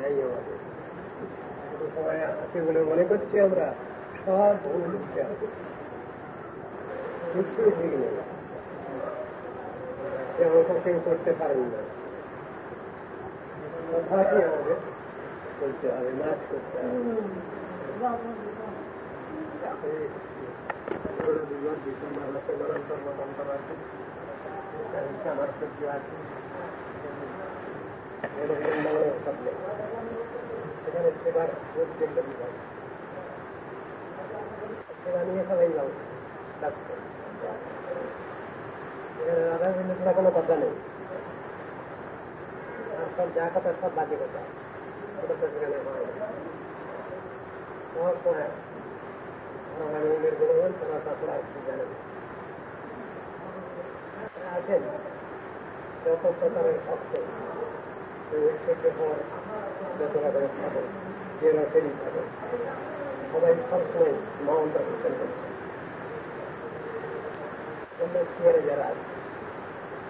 নাই আমাদের সবাই আছে বলে মনে করছি আমরা সব ভুল কিছুই ঠিক নেই অঙ্ক কেউ করতে পারেন না তথাপি আমাদের করতে হবে নাচ করতে হবে ডিসেম্বর মাসে মরন্তর মতান্তর আছে আমার সহ্য আছে বৃন্দাবনের সামনে সেখানে সেবার যোগ্যের বিভাগ সেবা নিয়ে সবাই যাও এখানে রাধা বিন্দুটা কোনো কথা নেই আর সব যা কথা সব বাকি কথা ওটা তো সেখানে হয় সব সময় রাধারণীদের গুণগান তারা তাছাড়া একটু জানেন আছেন যত প্রকারের ভক্ত থেকে হওয়ার যত রকমের থাকে যে রকমই থাকে সবাই সবসময় মহান্তর কীর্তন করছে সিয়ারে যারা আছে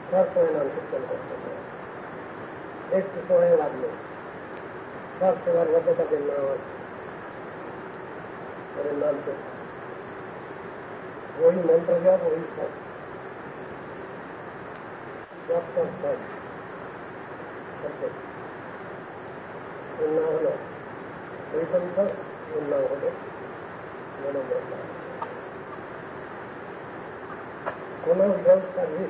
সবসময় নাম কীর্তন করছে একটু সময় লাগলো সব সময়ের মধ্যে তাদের নাম আছে তাদের নাম করছে ওই মন্ত্র জপ ওই সব জপ সব সব ওর নাম হল ওই সংখ্যক ওর নাম হল মনোমন্ত্র কোন ব্যবস্থা নেই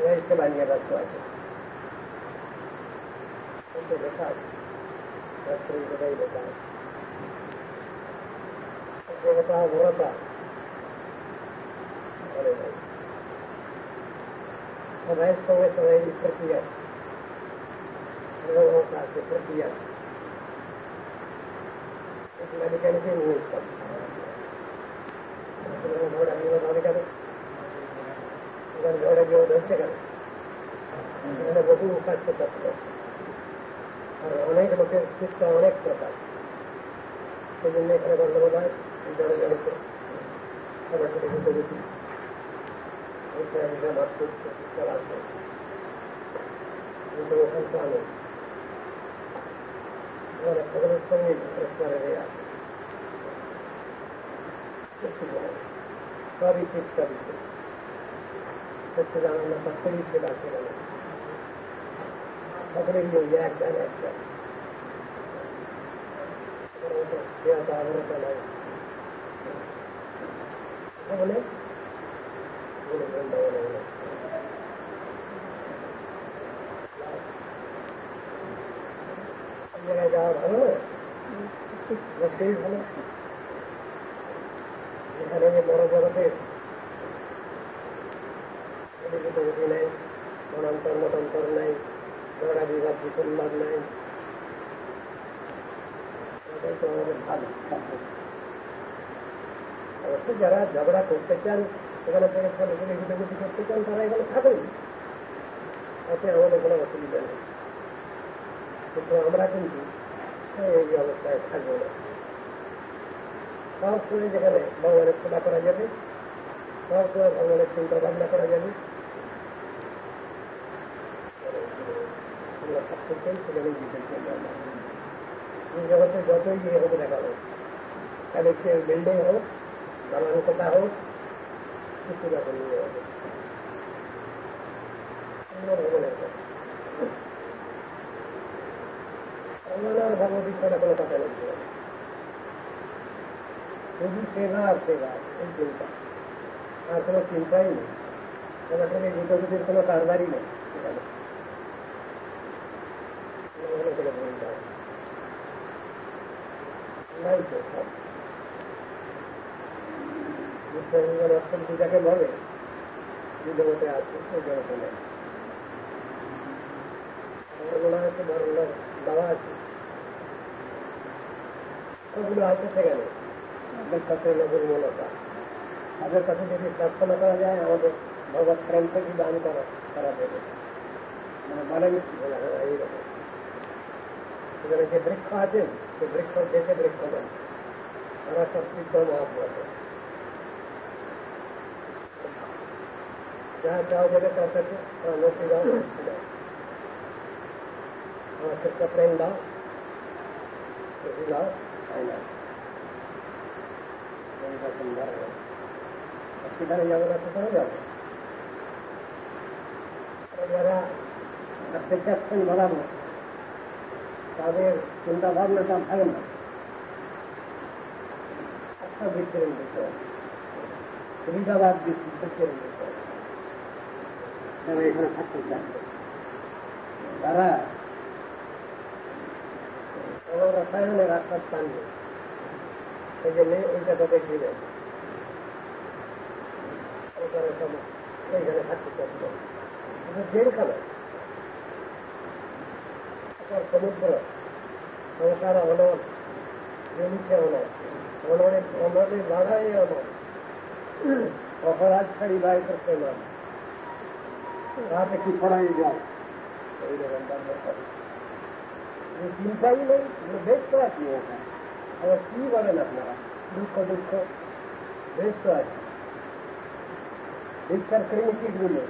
এসে বানিয়ে ব্যস্ত আছে লেখা আছে কোথায় লেখা আছে দেবতা ঘোরতা সবাই সঙ্গে সবাই প্রক্রিয়া আছে প্রক্রিয়া মেডিকেলকে নিয়ে ঘোড়া নিয়ে ধরে গেল ঘোড়া গিয়ে ধরতে গেল এখানে বহু উপাস্য তত্ত্ব আর অনেক লোকের চিত্ত অনেক প্রকার সেই জন্য এখানে গন্ডগোল হয় জড়ে জড়েছে সবার সাথে ঘুরতে গেছি মাছ করছে চালাচ্ছে কিন্তু ওখান তো আনে সকলের সঙ্গে রেস্টুরেন্টে আছে সবই ঠিক সবই ঠিক সত্যি জানানো সকলেই ঠিক আছে সকলেই একটা একটা বলে জায়গায় যাওয়া ভালো বসতেই ভালো এখানে যে বড় জগতের গতি নাই মনান্তর মতান্তর নাই ঝগড়া বিবাদ বিসম্বাদ নাই তো আমাদের ভালো অবশ্য যারা ঝগড়া করতে চান সেখানে থেকে ছেলেগুলি হিতাগুতি করতে চান তারা এখানে থাকুন এতে আমাদের কোনো অসুবিধা নেই কিন্তু আমরা কিন্তু এই অবস্থায় থাকবো না সব সময় যেখানে ভগবানের সেবা করা যাবে সব সময় ভগবানের চিন্তা ভাবনা করা যাবে আমরা থাকতে চাই সেখানেই দিতে চাই এই জগতে যতই ইয়ে হোক দেখা হোক তাহলে সে বিল্ডিং হোক দালান কোটা হোক কিছু যখন নিয়ে হবে ভগবানের ভগবতী ছাড়া কোনো কথা নেই শুধু সেবা আর সেবা এই চিন্তা আর কোনো চিন্তাই নেই এবার থেকে হিতগুতির কোনো কারবারই নেই সেখানে নাই তো সব অর্থনীতি যাকে বলে যে জগতে আছে ওই জগতে নেই আমার মনে হচ্ছে ধরনের দেওয়া আছে ওগুলো আছে সেখানে আমাদের কাছে নবীনতা তাদের কাছে যদি প্রার্থনা করা যায় আমাদের ভগবত প্রেম থেকে দান করা যাবে মানে বলেন এইরকম সেখানে যে বৃক্ষ আছেন সে বৃক্ষ দেখে বৃক্ষ দেন তারা সব সিদ্ধ মহাত্মা যা চাও দেবে তার কাছে নথি দাও আমাকে একটা প্রেম দাও, দাও, তাই না? সেখানে যাবো না, সেখানে যাবো। যারা থাকতে চাচ্ছেন বাড়াবো, তাদের চিন্তা ভাবনাটা ভালো না। একটা বিচ্ছিন্ন বিষয়, সুবিধাবাদ বিচ্ছিন্ন বিষয়, তারা এখানে থাকতে চাচ্ছে। তারা রসায়নের আশ্বাস টানবে, সেই জন্য ওই জায়গাতে দিবেন, এইখানে থাকতে চাচ্ছে। জেলখানা, সমুদ্র, সংসার অনল, জমিতে অনল, অনলে অনলে বাড়াই অনল, অপরাধ ছাড়ি বাই করতে নয়, রাতে কি পড়াই যায়, এই রকম চিন্তাই নেই। বেশ তো আছি ওখানে, আবার কি বলেন আপনারা? দুঃখ দুঃখ বেশ তো আছে। বিচার করিনি কিটগুলো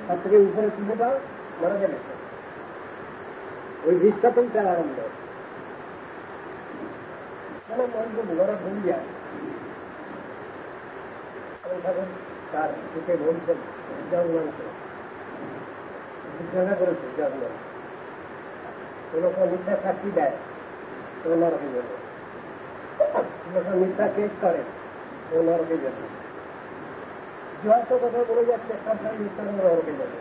তার থেকে উপরে তুলে দাও, মারা যাবে। ওই ভিক্ষা তো তার আনন্দ, কেন মন্দ ওরা ভুল যায়। ঠাকুর তার দিকে বলছেন জন্মানকে জিজ্ঞাসা করেছে, জন্মান কোনো মিথ্যা সাক্ষী দেয় তো নরকে যাবে, কোনো মিথ্যা কেস করে তো নরকে যাবে। যত কথা বলে যাচ্ছে সরকারি মিথ্যা নরকে যাবে,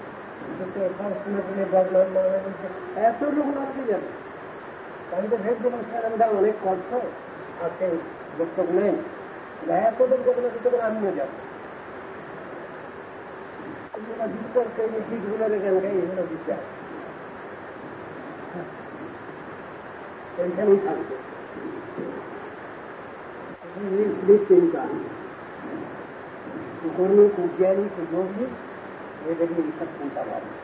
কিন্তু সব শুনে শুনে জন্মান মানে বলছে এত লোক নরকে যাবে। আমি তো ভেব দিলাম স্যার আমরা অনেক কষ্ট আছে, বক্তব্য নেই, এত লোক যাবে না, তখন আমিও যাবো। বিচার করিনি ঠিকগুলো রেখেন গাই, এগুলো বিচার এইখানেই থাকবে। চিন্তা কর্মী কুজ্ঞানী কুযোগী এদেরকে এইসব চিন্তা ভাবনা।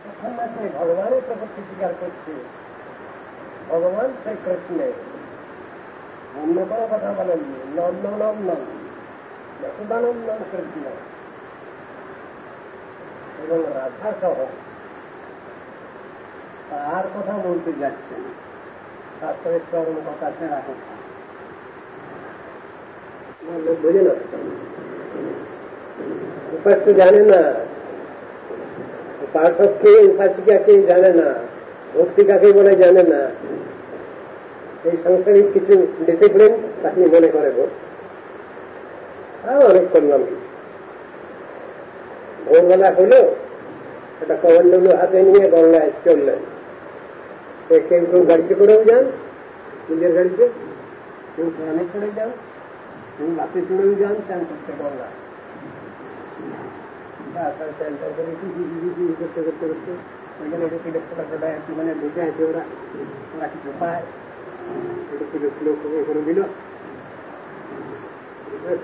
এখন না সে ভগবানের প্রকৃতি স্বীকার করছে, ভগবান সেই কৃষ্ণে অন্য কোনো কথা বলেননি। নন্দনম নন যশোদানন্দন কৃষ্ণ এবং রাধা সহ তার কথা বলতে যাচ্ছেন। শাস্ত্রের চরম কথা সেরা কথা বোঝে না, উপাস্য জানে না, পাঠককে উপাসিকাকে জানে না, ভক্তি কাকে বলে জানে না। এই সাংসারিক কিছু ডিসিপ্লিন তাকে মনে করে অনেক করলাম। ভোরবেলা হলো একটা কমণ্ডলু হাতে নিয়ে গঙ্গায় চললেন। কেউ কেউ গাড়িতে করেও যান, নিজের গাড়িতে, কেউ ট্রেনে চড়ে যান, কেউ বাসে চড়েও যান, চান করতে গঙ্গা করতে করতে করতে ওইখানে একটু কিলো ফোটা একটু মানে বেঁচে আছে, ওরা ওরা কিছু পায়, একটু কিলো কিলো করে দিল।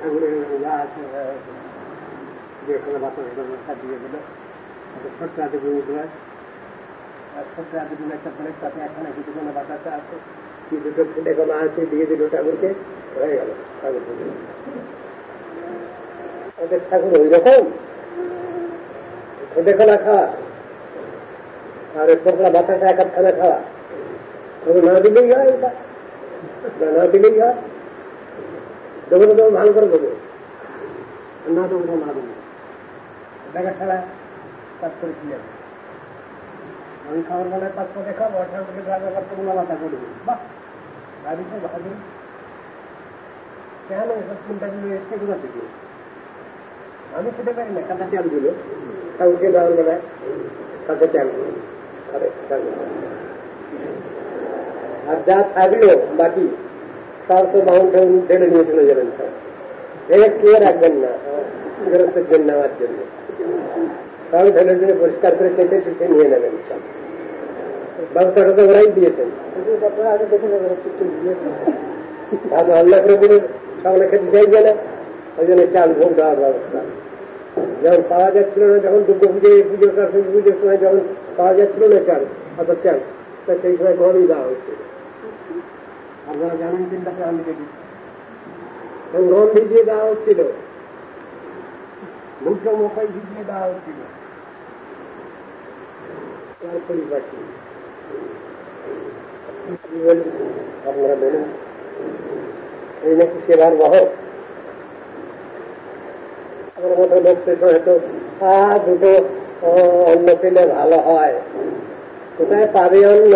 ঠাকুরের যেখানে বাতাস দিয়ে দিল, ছোট্ট হাতে বুঝে দেওয়া, আর ছোট্ট হাতে দিলে একটা ব্রেক, তাতে একখানে কিছু কোনো বাতাসা আছে, কি দুটো ফুটে গলা আছে, দিয়ে দিল ঠাকুরকে, হয়ে গেল ঠাকুর। ওদের ঠাকুর ওই রকম ফুটে গলা খাওয়া আর ছোটরা বাতাসা এক আধখানা খাওয়া, তবে না দিলেই হয়, এটা না দিলেই হয়। দেবো তো দেবো, ভালো করে দেবো, না দেবো তো না দেবো, দেখা ছাড়া কাজ করে কি যাবে। আমি খাওয়ার বেলায় পাঁচটা দেখাবো, ঠাকুরকে রাজা করতে কোনো মাথা করবো, বাহ ভাবিতে ভাবি কেন এসব চিন্তাগুলো এসছে কোথা থেকে? আমি খেতে পারি না, কাঁচা চাল দিল ঠাকুরকে দেওয়ার বেলায়, কাঁচা চাল আর যা থাকলো বাকি তার তো বাউন্ডারি ঢেলে নিয়ে চলে যাবেন। একটু রাখবেন না ফেরতের জন্য, নেওয়ার জন্য সব ঢেলে ঢেলে পরিষ্কার করে কেটে চুটে নিয়ে নেবেন। সব ব্যবস্থাটা তো ওরাই দিয়েছেন, আগে দেখে নেবেন আল্লাহ করে দিলে সবাই খেতে চাইবে না, ওই জন্য চাল ভোগ দেওয়ার ব্যবস্থা। যখন পাওয়া যাচ্ছিল না, যখন দুর্গা পুজোর পুজোর সময় যখন পাওয়া যাচ্ছিল না চাল, অত চাল, তা সেই সময় গরমই দেওয়া হচ্ছে। আপনারা জানেন চিন্তাটা আমি দেখি গম ভিজিয়ে দেওয়া হচ্ছিল, ভুট্টো মকাই ভিজিয়ে দেওয়া হচ্ছিল, তার পরিপাটি আপনারা বলুন, এই নাকি সেবার বাহক। আমার মতো লোক শেষ হয়তো দুটো অন্য পেলে ভালো হয়, কোথায় পাবে অন্য?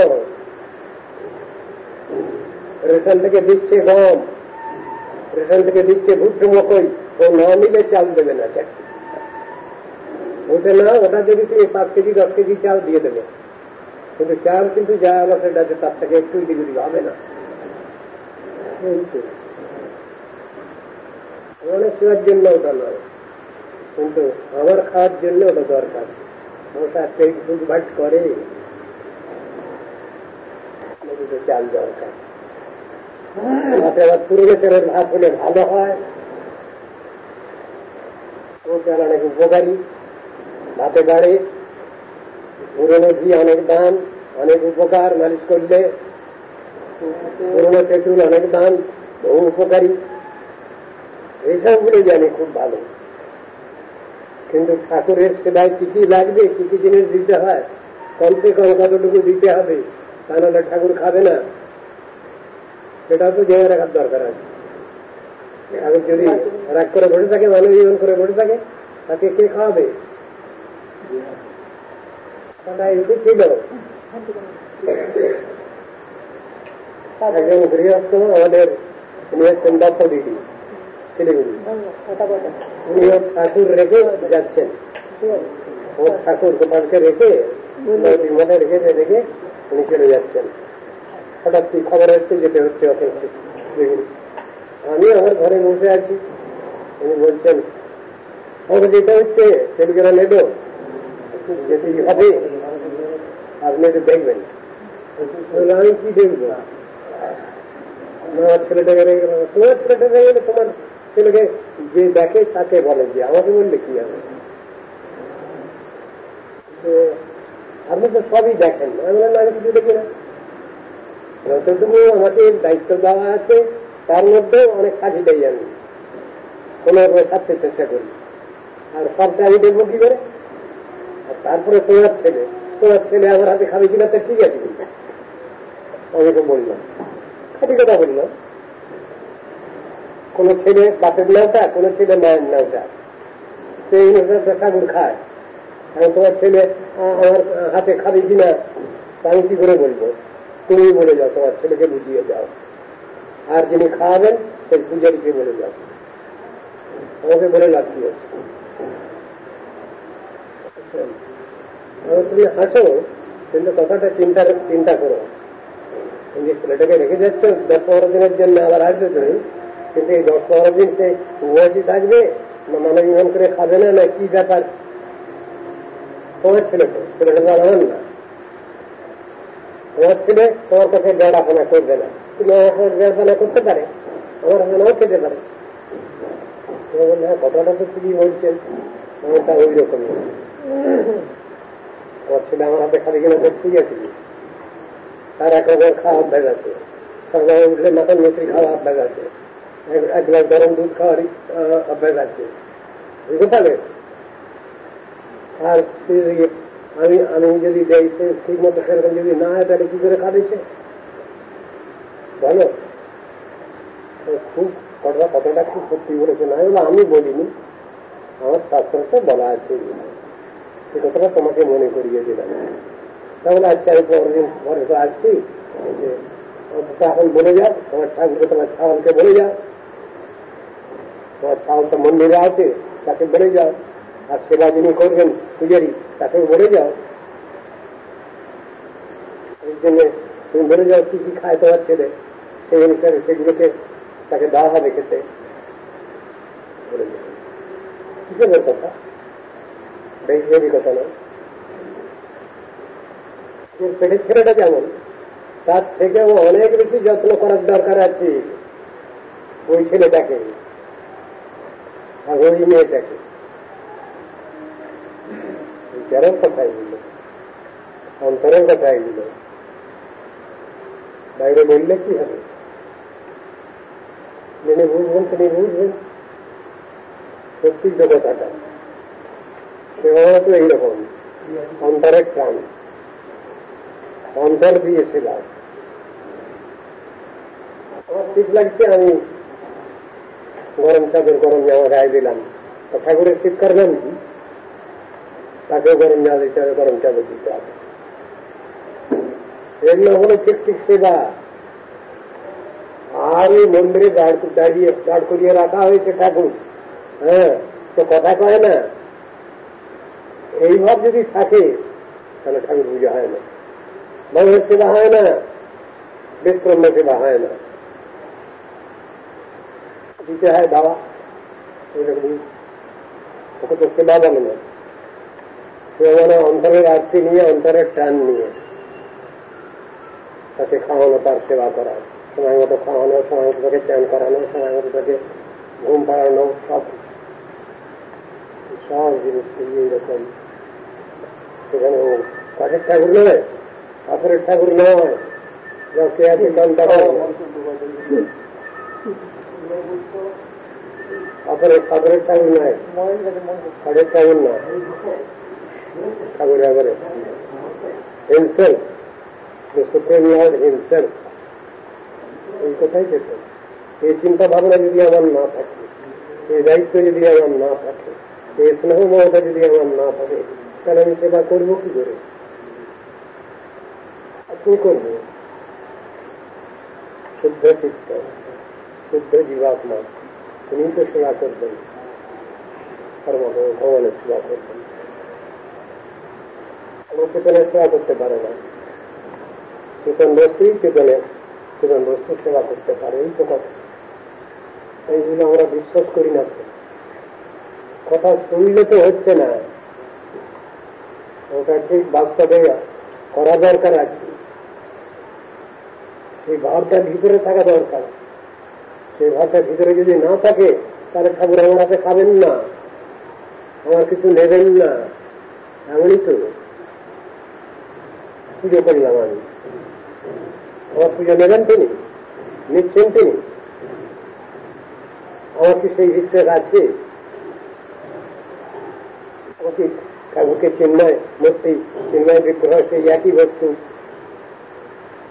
রেশন থেকে দিচ্ছে গম, রেশন থেকে দিচ্ছে ভুট্টো মকই, ও না নিলে চাল দেবে না। ওটা না, ওটা যদি তুমি 5 কেজি 10 কেজি চাল দিয়ে দেবে, কিন্তু চাল কিন্তু যা হলো সেটা তার থেকে একটু ডিগ্রি হবে না। অনেক খাওয়ার জন্য ওটা নয়, কিন্তু আমার খাওয়ার জন্য ওটা দরকার। ওটা পেট বুটভাট করে, চাল দরকার। আবার পুরনো চালের ভাত হলে ভালো হয়, ও চাল অনেক উপকারী, ভাতে বাড়ে। পুরনো ঘি অনেক দাম, অনেক উপকার, মালিশ করলে। পুরনো তেঁতুল অনেক দাম, বহু উপকারী। এইসবগুলো জানি খুব ভালো, কিন্তু ঠাকুরের সেবায় কি কি লাগবে, কি কি জিনিস দিতে হয়, কমসে কম কতটুকু দিতে হবে, তা নাহলে ঠাকুর খাবে না, সেটাও তো জেনে রাখার দরকার আছে। ঠাকুর যদি রাগ করে বসে থাকে, মানব জীবন করে বসে থাকে, তাকে কে খাওয়াবে? ছিল একজন গৃহস্থ আমাদের, উনি হচ্ছেন দত্ত দিদি, শিলিগুড়ি। উনি ওর ঠাকুর রেখে যাচ্ছেন, ওর ঠাকুর গোপালকে রেখে মনে রেখে উনি চলে যাচ্ছেন। হঠাৎ কি খবর হচ্ছে যেতে হচ্ছে ওকে। আমি আমার ঘরে বসে আছি, উনি বলছেন আমাকে যেতে হচ্ছে, ছেলেরা নেব, যেতেই হবে, আপনি একটু দেখবেন। আমি কি দেখবো? আমার ছেলেটাকে রেখে গেল। তোমার ছেলেটা রেখে গেলে তোমার ছেলেকে যে দেখে তাকে বলে, যে আমাকে বললে কি হবে? আপনি তো সবই দেখেন। আমি বললাম আমি কিছু দেখি না, যতটুকু আমাকে দায়িত্ব দেওয়া আছে তার মধ্যে অনেক কাজই দেয়, আমি কোনো সাথে চেষ্টা করি। আর সবটা আমি দেখবো কি করে? আর তারপরে তোমার ছেলে আমার হাতে খাবে কিনা তা ঠিক আছে, আমি তো বললাম, খাটি কথা বললাম। কোন ছেলে বাপের নাওটা, কোন ছেলে মায়ের নাওটা, সেই অনুসারে ঠাকুর খায়। আমি তোমার ছেলে আমার হাতে খাবে কিনা আমি কি করে বলবো? তুমি বলে যাও, তোমার ছেলেকে বুঝিয়ে যাও, আর যিনি খাওয়াবেন সেই পূজারীকে বলে যাও, আমাকে বলে লাভ কি আছে? তুমি হাসো, কিন্তু কথাটা চিন্তা করো। যে ছেলেটাকে রেখে যাচ্ছ 10-15 দিনের জন্য, আবার আসবে তুমি, কিন্তু এই 10-15 দিন সে বয়সী থাকবে না, মানব জীবন করে খাবে না, না কি ব্যাপার? তোমার ছেলে তো, ছেলেটা তো আমার না। তোমার ছেলে তোমার কাছে বেড়াপনা করবে না, তুমি আমার বেড়াপনা করতে পারে, আমার নাও খেতে পারে। হ্যাঁ, কথাটা তো ঠিকই বলছেন, তা ওই রকমই। তোমার ছেলে আমার হাতে খাবে কিনা ঠিক আছে, তার এক রকম খাওয়া অভ্যাস আছে, সকালে উঠলে মাখন মিষ্টি খাওয়া অভ্যাস আছে, এক গ্লাস গরম দুধ খাওয়ার অভ্যাস আছে, বুঝতে পারবে? আর আমি যদি দেয় ঠিক মতো সেরকম যদি না হয়, তাহলে কি করে খাবে সে? বলো, খুব কথাটা খুব সত্যি বলেছে। না হলে আমি বলিনি, আমার শাস্ত্রতে বলা আছে, সে কথাটা তোমাকে মনে করিয়ে দিলাম। তাহলে আজকে আমি 15 দিন পরে তো আসছি, এখন বলে যাও তোমার ঠাকুরকে, তোমার ছাওয়ালকে বলে যাও, তোমার ছাওয়ালটা মন্দিরে আছে তাকে বলে যাও, আর সেবা যিনি করবেন পূজারি তাকে বলে যাও। এই জন্য তুমি বলে যাও কি কি খায় তোমার ছেলে, সেই অনুসারে সেগুলোকে তাকে দেওয়া হবে খেতে। বলে যাও, কিসের কথা, বেশি কথা নয়। পেটের ছেলেটা যেমন, তার থেকেও অনেক বেশি যত্ন করার দরকার আছে ওই ছেলেটাকে আর ওই মেয়েটাকে। বিচারের কথা এগুলো, অন্তরের কথা এগুলো, বাইরে বললে কি হবে? যিনি বুঝবেন তিনি বুঝবেন সত্যি জগতাটা। সেও তো এইরকম অন্তরের প্রাণ, অন্তর দিয়েছিলাম। আমার শীত লাগছে, আমি গরম চাদর গরম জামা গায়ে দিলাম। তো ঠাকুরের শীত করবেন কি? তাকেও গরম জামা দিতে হবে, গরম চাদর দিতে হবে। এগুলো হলো ঠিক ঠিক সেবা। আর ওই মন্দিরে দাঁড় করিয়ে রাখা হয়েছে ঠাকুর, হ্যাঁ, তো কথা কয় না। এই ভাব যদি থাকে তাহলে ঠাকুর পূজা হয় না, মানুষের সেবা হয় না, বেশক্রম্য সেবা হয় না। দিতে হয় বাবা, ওকে তো সেবা বলে না। সে মানে অন্তরের আরতি নিয়ে, অন্তরের টান নিয়ে তাকে খাওয়ানো, তার সেবা করা, সময় মতো খাওয়ানো, সময় মতো তাকে চান করানো, সময় মতো তাকে ঘুম পাড়ানো, সব সব জিনিস এইরকম। সেখানে কাঠের ঠাকুর নয়, পাথরের ঠাকুর নয়, যাকে আছে পাথরের ঠাকুর নয়, কাঠের ঠাকুর নয়, ঠাকুর এবারে himself, the Supreme Lord himself। এই কথাই যেত। এই চিন্তা ভাবনা যদি আমার না থাকে, এই দায়িত্ব যদি আমার না থাকে, এই স্নেহ মমতা যদি আমার না থাকে, তাহলে আমি সেবা করবো কি করে? আপনি করবো শুদ্ধ চিত্ত, শুদ্ধ জীবাত্মা, তিনি তো সেবা করবেন, ভগবানের সেবা করবেন। আমার চেতনের সেবা করতে পারে না, চেতন বস্তুই চেতন বস্তু সেবা করতে পারে। এই তো কথা। এইগুলো আমরা বিশ্বাস করি না। কথা শুনলে তো হচ্ছে না, ওটা ঠিক বাস্তবে করা দরকার আছে। সেই ভাবটা ভিতরে থাকা দরকার। সেই ভাবটা ভিতরে যদি না থাকে তাহলে ঠাকুর আমার হাতে খাবেন না, আমার কিছু নেবেন না। এমনই তো পুজো করলাম আমি, আমার পুজো নেবেন তিনি, নিচ্ছেন তিনি। আমার কি সেই বিশ্বাস আছে? আমাকে ঠাকুরকে চিন্ময় মূর্তি, চিন্ময় বিগ্রহ সেই একই বস্তু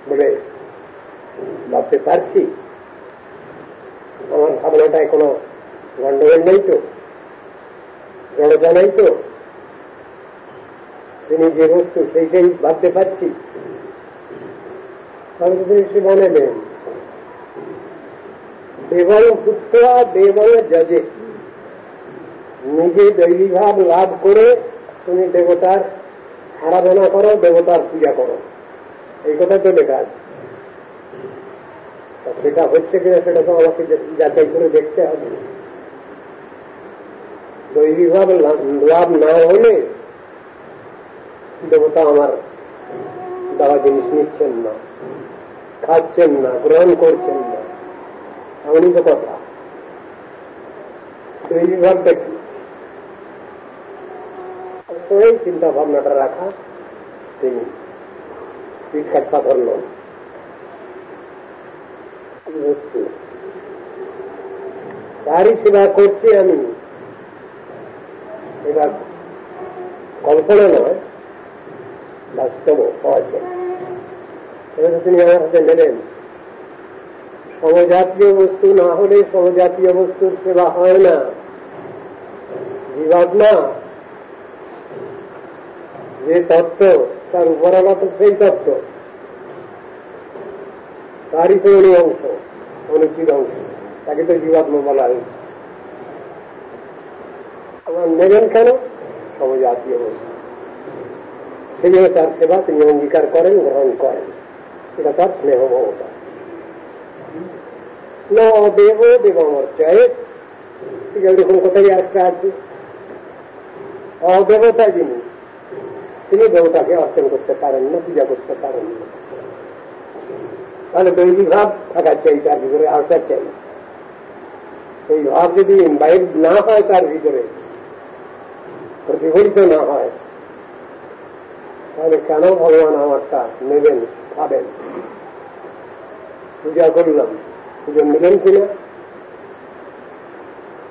বলে ভাবতে পারছি? আমার ভাবনাটায় কোনো গন্ডগোল নেই তো, জড়তা নেই তো? তিনি যে বস্তু সেইটাই ভাবতে পারছি, তাহলে তিনি সেবা নেবেন। দেবং ভূত্বা দেবং যজে, নিজে দৈবীভাব লাভ করে তুমি দেবতার আরাধনা করো, দেবতার পূজা করো, এই কথা তো লেখা আছে। সেটা হচ্ছে কিনা সেটা তো আমাকে যাচাই করে দেখতে হবে। দৈবীভাব লাভ না হলে দেবতা আমার দেওয়া জিনিস নিচ্ছেন না, খাচ্ছেন না, গ্রহণ করছেন না, এমনই তো কথা। দৈবীভাব দেখি এই চিন্তা ভাবনাটা রাখা, তিনি পিঠ পাথর নন। বস্তু তারই সেবা করছি আমি, এবার কল্পনা নয়, বাস্তব পাওয়া যায়। তিনি আমার হাতে নেবেন। সমজাতীয় বস্তু না হলে সমজাতীয় বস্তুর সেবা হয় না। জীবাত্মা যে তত্ত্ব, তার উপরালা তো সেই তত্ত্ব, তারই তো অংশ, অনুচিত অংশ, তাকে তো জীবাত্মা বলা হয়েছে। আমার নেবেন কেন? সমজাতীয় বস্তু, সেই জন্য তার সেবা তিনি অঙ্গীকার করেন, গ্রহণ করেন। এটা তার স্নেহ মমতা। না দেব দেব আমার চাই, এরকম কথাই একটা আছে। অদেবতা যিনি, তিনি দেবতাকে অর্চন করতে পারেন না, পূজা করতে পারেন না। তাহলে দৈবিক ভাব থাকার চাই, তার ভিতরে আসার চাই। সেই ভাব যদি ইনভাইট না হয়, তার ভিতরে প্রতিফলিত না হয়, তাহলে কেন ভগবান আমারটা নেবেন, খাবেন? পূজা করলাম, পুজো নিলেন কিনা?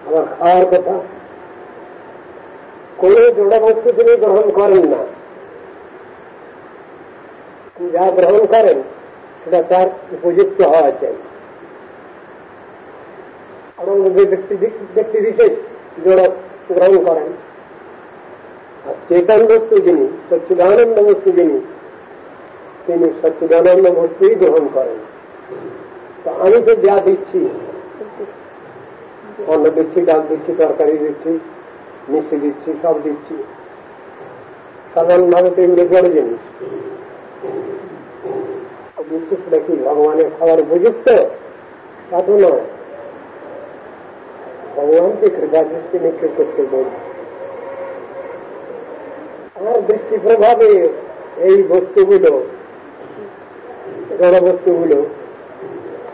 আবার খাওয়ার কথা, কোন জোড়া বস্তু তিনি গ্রহণ করেন না। যা গ্রহণ করেন সেটা তার উপযুক্ত হওয়া চাই। এবং যে ব্যক্তি বিশেষ যারা গ্রহণ করেন, আর চেতন বস্তু যিনি, সচ্চিদানন্দ বস্তু যিনি, তিনি সচ্চিদানন্দ বস্তুই গ্রহণ করেন। তো আমি তো যা দিচ্ছি, অন্ন দিচ্ছি, ডাল দিচ্ছি, তরকারি দিচ্ছি, মিষ্টি দিচ্ছি, সব দিচ্ছি, সাধারণভাবে তো এগুলো জড় জিনিস দিচ্ছি। সেটা কি ভগবানের খাবার উপযুক্ত? তা তো নয়। ভগবানকে কৃপা দৃষ্টি নিক্ষেপ করতে বলছে। আমার দৃষ্টি প্রভাবে এই বস্তুগুলো, জড় বস্তুগুলো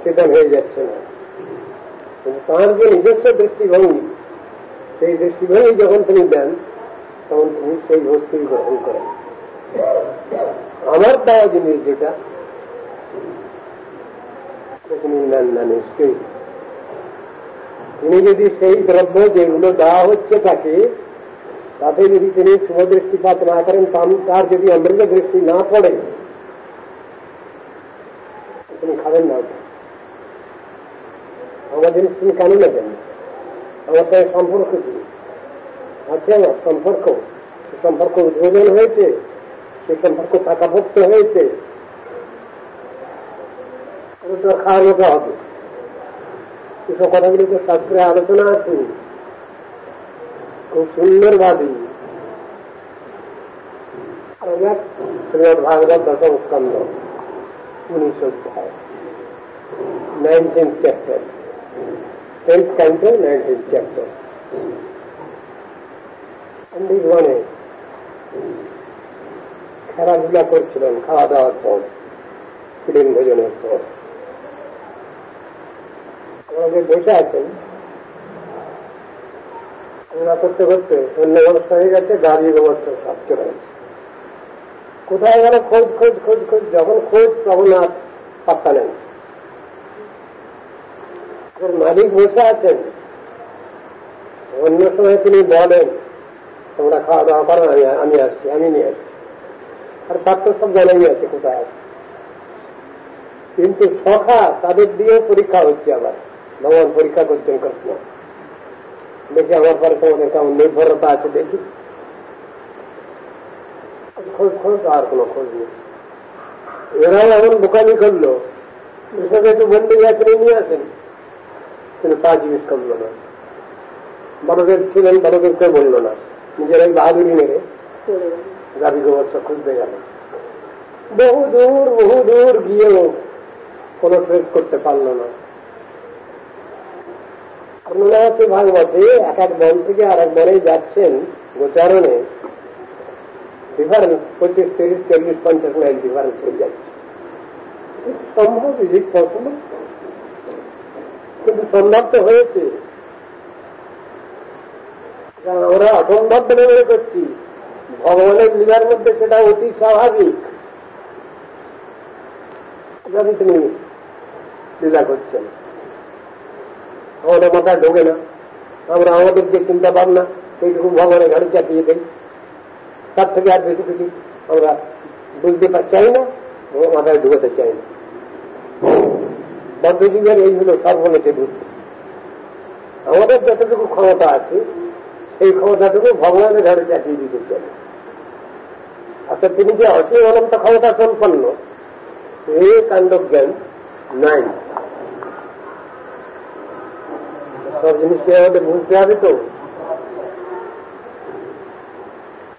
চেতন হয়ে যাচ্ছে না, কিন্তু তাঁর যে নিজস্ব দৃষ্টিভঙ্গি, সেই দৃষ্টিভঙ্গি যখন তিনি দেন তখন তিনি সেই বস্তুই গ্রহণ করেন। আমার দেওয়া জিনিস যেটা তিনি নেন না নিশ্চয়ই। তিনি যদি সেই দ্রব্য যেগুলো দেওয়া হচ্ছে তাকে, তাতে যদি তিনি শুভ দৃষ্টিপাত না করেন, তার যদি অমৃত দৃষ্টি না পড়ে, তিনি খাবেন না। আমার জিনিস তিনি কেন নেবেন? আমার তো সম্পর্ক কি আছে? আমার সম্পর্ক উদ্বোধন হয়েছে, সেই সম্পর্ক থাকাভুক্ত হয়েছে, তো খাওয়ানোতে হবে। এসব কথাগুলি তো শাস্ত্রে আলোচনা আছে, খুব সুন্দরভাবে। শ্রীমদ ভাগবত দশম স্কন্ধ 19 অধ্যায় 19th chapter, 10th canto 19th chapter. পণ্ডিতগণে খেলাধুলা করছিলেন খাওয়া দাওয়ার পর, ছিলেন ভোজনের পর। আমাদের বসে আছেন, আমরা করতে করতে অন্য অবস্থা হয়ে গেছে, গাড়ি অবস্থা সব চলে গেছে। কোথায় গেল? খোঁজ খোঁজ খোঁজ খোঁজ, যখন খোঁজ তখন আর পাত্তা নেন। মালিক বসে আছেন, অন্য সময় তিনি বলেন তোমরা খাওয়া দাওয়া করো, আমি আসছি, আমি নিয়ে আসছি। আর তার তো সব জানাই আছে কোথায় আছে। কিন্তু সখা তাদের দিয়েও পরীক্ষা হচ্ছে। আবার ভগবান পরীক্ষা করছেন কৃষ্ণ, দেখি আমার পরে তোমাদের কেমন নির্ভরতা আছে, দেখি। খোঁজ খোঁজ, আর কোনো খোঁজ নেই। এরাও এমন বোকামি করলো, এসব একটু বন্ধু যাত্রী নিয়ে আসেন, কিন্তু তা জিনিস করল না। বড়দের ছিলেন, বড়দেরকে বলল না, নিজেরাই বাহাদুরি মেরে গাভী গোবর্ষ খুঁজতে গেল। বহু দূর গিয়েও কোন ট্রেস করতে পারল না। মনে হচ্ছে ভাগবতে এক এক বন থেকে আর এক বনে যাচ্ছেন গোচারণে, ডিফারেন্স 25, 30, 40, 50 মাইল ডিফারেন্স হয়ে যাচ্ছে। সম্ভব, ইজিট পসিবল, কিন্তু সম্ভব তো হয়েছে। আমরা অসম্ভব বলে মনে করছি, ভগবানের লীলার মধ্যে সেটা অতি স্বাভাবিক। যদি তিনি লীলা করছেন, আমাদের মাথায় ঢোকে না। আমরা আমাদের যে চিন্তা ভাবনা সেইটুকু ভগবানের ঘাড়ি চাপিয়ে দেই, তার থেকে আর বেশি কিছু আমরা বুঝতে চাই না, মাথায় ঢুকাতে চাই না। বদ্ধজীবের এই হল সর্বনেতে বুদ্ধি। আমাদের যতটুকু ক্ষমতা আছে সেই ক্ষমতাটুকু ভগবানের ঘাড়ে চাপিয়ে দিতে চাই। অর্থাৎ তিনি যে অসীম অনন্ত ক্ষমতা সম্পন্ন, এই কাণ্ড জ্ঞান নাই। সব জিনিসকে আমাদের বুঝতে হবে তো।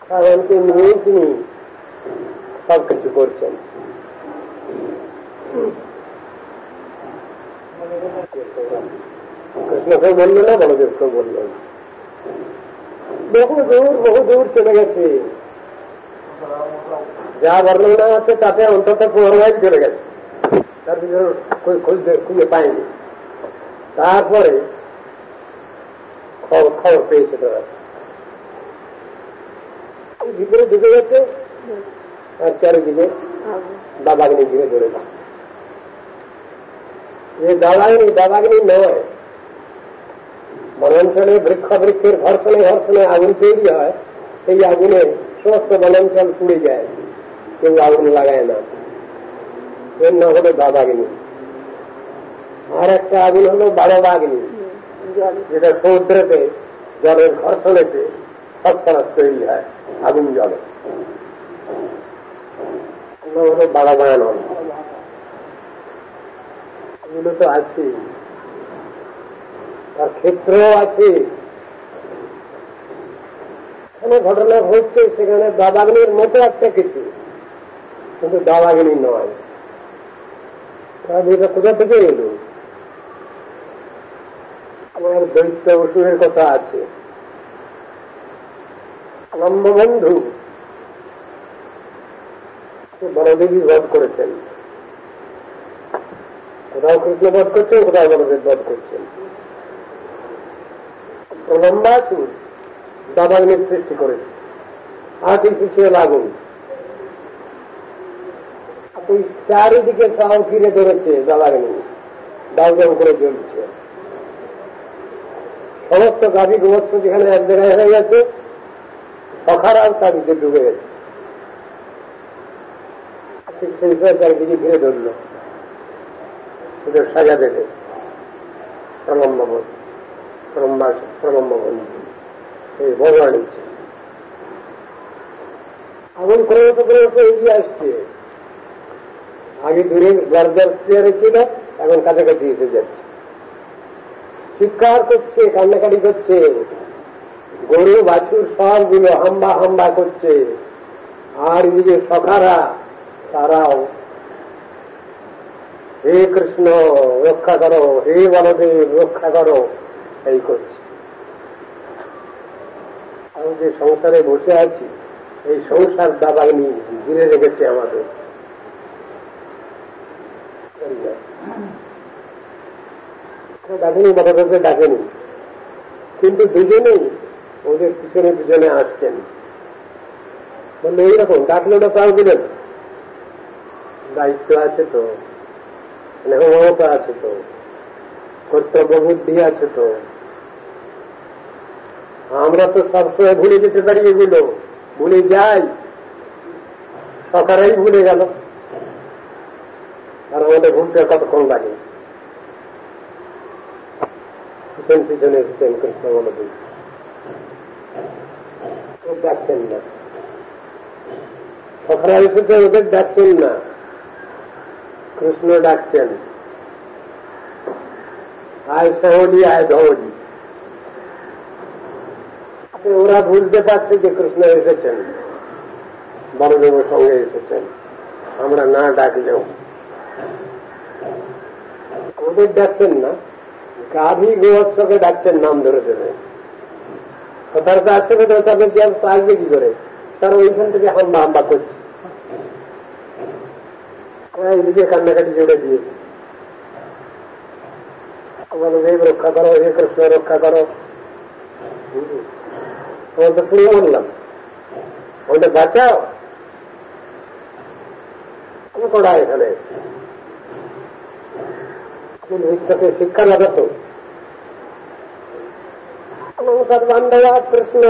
কারণকে নিয়েই তিনি সব কিছু করছেন। কৃষ্ণকেও বলল না, বলদেবকেও বলল না। বহু দূর চলে গেছে। যা বর্ণনা আছে তাতে অন্তত 4 মাইল চলে গেছে, তার ভিতরে খুঁজে পায়নি। তারপরে খবর পেয়েছে তারা, ভিতরে ঢুকে গেছে, আর চারিদিকে দাদাগিনি ঘিরে ধরেছে। এই দাদাগিনি নয়, বনাঞ্চলে বৃক্ষের ঘর্ষণে আগুন তৈরি হয়, সেই আগুনে সমস্ত বনাঞ্চল পুড়ে যায়, কেউ আগুন লাগায় না। এর নাম হলো দাদাগিনী। আর একটা আগুন হলো বারবাগ্নি, যেটা সমুদ্রেতে জলের ঘর্ষণেতে ফসফরাস তৈরি হয় আগুন জলে, হলো বারবায়ন। এগুলো তো আছে, তার ক্ষেত্রও আছে। এখানে ঘটনা ঘটছে সেখানে দাদাগিনীর মতো একটা কিছু, কিন্তু দাদাগিনী নয়। এটা কোথা থেকে এলো? আমার দৈত্য অসুরের কথা আছে। লম্ববন্ধু বলদেবী বধ করেছেন, কোথাও কৃষ্ণ বধ করছেন, কোথাও বলদেব বধ করছেন। লম্বাসুর দাদাগিনীর সৃষ্টি করেছে, আর্টিফিশিয়াল আগুন। ওই চারিদিকে সব ঘিরে ধরেছে দাদাগিনী, দাউদাউ করে জ্বলছে। সমস্ত গাভী গোবৎস যেখানে এক জায়গায় হয়ে গেছে, সখারাও তার দিকে ডুবে গেছে। সেই চারিদিকে ঘিরে ধরল, ওদের সাজা দেবে প্রলম্বন এই ভগবান ইচ্ছে। আগুন ক্রমশ ক্রমশ এগিয়ে আসছে। আগে দূরে দরজার চেয়ারে ছিল, এখন কাছাকাছি এসে যাচ্ছে। চিৎকার করছে, কান্নাকাটি করছে, গরু বাছুর সবগুলো হাম্বা হাম্বা করছে। আর নিজে সখারা তারাও হে কৃষ্ণ রক্ষা করো, হে বলদেব রক্ষা করো, এই করছে। আমি যে সংসারে বসে আছি, এই সংসার দাবাইনি ঘিরে রেখেছে আমাদের। ডাকেনি, বড়দেরকে ডাকেনি, কিন্তু দুজনেই ওদের পিছনে পিছনে আসছেন। বললে এইরকম ডাকলে ওটা তাও দিলেন, দায়িত্ব আছে তো, স্নেহ মমতা আছে তো, কর্তব্য বুদ্ধি আছে তো। আমরা তো সবসময় ভুলে যেতে পারি, এগুলো ভুলে যাই, সকালেই ভুলে গেল। আর আমাদের ভুলতে কতক্ষণ লাগে? পিছন পিছনে এসেছেন কৃষ্ণ বলদেব, ডাকছেন না। সকালে এসেছে, ওদের ডাকছেন না, কৃষ্ণ ডাকছেন, আয় সহলি আয় ধৌলি। ওরা বুঝতে পারছে যে কৃষ্ণ এসেছেন, বলদেবের সঙ্গে এসেছেন, আমরা না ডাকলেও। ওদের ডাকছেন না, গাভী গোবৎসকে ডাকছেন নাম ধরে ধরে। কথার কাছে তাদের যে আসবে কি করে? তারা ওইখান থেকে হাম্বা হাম্বা করছে, নিজে কান্নাকাটি জুড়ে দিয়েছে। বলদেব রক্ষা করো, হে কৃষ্ণ রক্ষা করো। তোমার তো শুনে বললাম, ওটা বাঁচাও। করা এখানে বিশ্বকে শিক্ষা লাগাতো। বান্ধবা কৃষ্ণ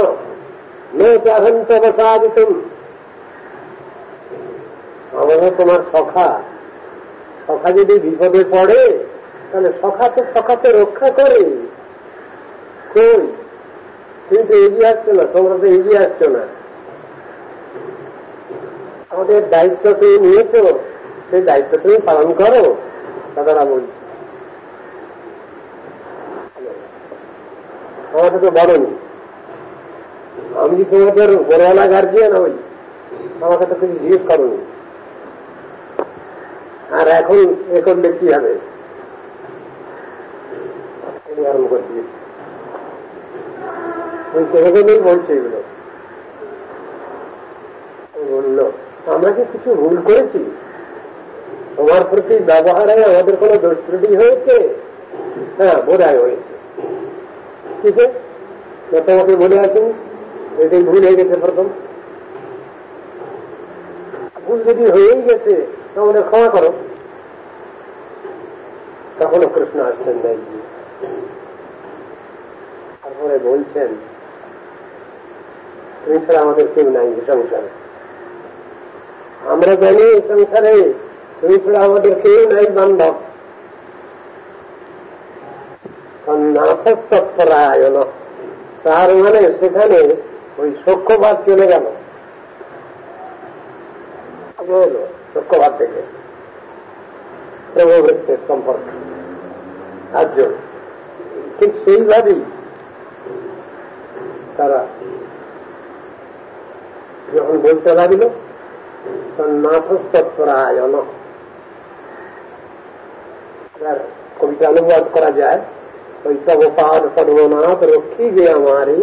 মেহন্ত বসাদিত, আমাদের তোমার সখা, সখা যদি বিপদে পড়ে তাহলে সখাতে রক্ষা করে। কই, তুমি তো এগিয়ে আসছো না, তোমরা তো এগিয়ে আসছো না। আমাদের দায়িত্ব তুমি নিয়েছ, সেই দায়িত্ব তুমি পালন করো। দাদারা বলছে আমাকে তো বড়নি, আমি কি তোমাদের বড়ওয়ালা গার্জিয়ান হই? আমাকে তো কিছু জিজ্ঞেস করনি। আর এখন এ করলে কি হবে? আরম্ভ করে দিয়েছি, ওই কেন বলছে এগুলো। বলল আমরা কি কিছু ভুল করেছি? তোমার প্রতি ব্যবহারে আমাদের কোনো দোষ ত্রুটি হয়েছে? হ্যাঁ, বোধহয় হয়েছে। কিসে? তোমাকে বলে আসুন, এটাই ভুল হয়ে গেছে। প্রথম ভুল যদি হয়েই গেছে তাহলে ক্ষমা করো। তখনও কৃষ্ণ আসছেন না। তারপরে বলছেন তুমি ছাড়া আমাদের কেউ নাই সংসারে। আমরা জানি সংসারে তুমি ছাড়া আমাদের কেউ নাই বান্ধব। নাথস্তৎপরায়ণ, তার মানে সেখানে ওই সখ্যভাব চলে গেল, সখ্যভাব থেকে প্রভুভৃত্যের সম্পর্ক। আর ঠিক সেইভাবেই তারা যখন বলতে লাগলো নাথস্তৎপরায়ণ, কবিতা অনুবাদ করা যায় ওই তব পাদ পদ্মনাথ রক্ষী যে আমারে,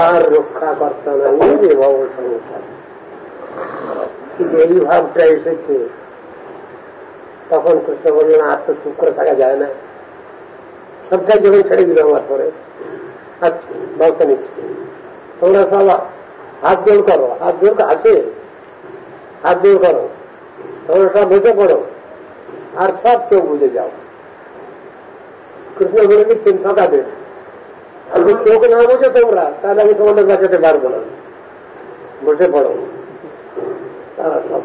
আর রক্ষা কর্তা নাই যে ভব সংসার। কিন্তু এই ভাবটা এসেছে তখন কৃষ্ণ বললেন আর তো চুপ করে থাকা যায় না, সবটাই যখন ছেড়ে দিল আমার পরে, আচ্ছা ব্যবস্থা নিচ্ছি, তোমরা সব হাত জোর করো, হাত জোর আছে, হাত জোর করো, তোমরা সব বসে পড়ো আর সব চোখ বুঝে যাও। কৃষ্ণ বলে দিচ্ছেন সকালে, আমি চোখ না বুঝে তোমরা তাহলে আমি তোমাদের বাঁচাতে পারবো না, বসে পড়ো। তারা সব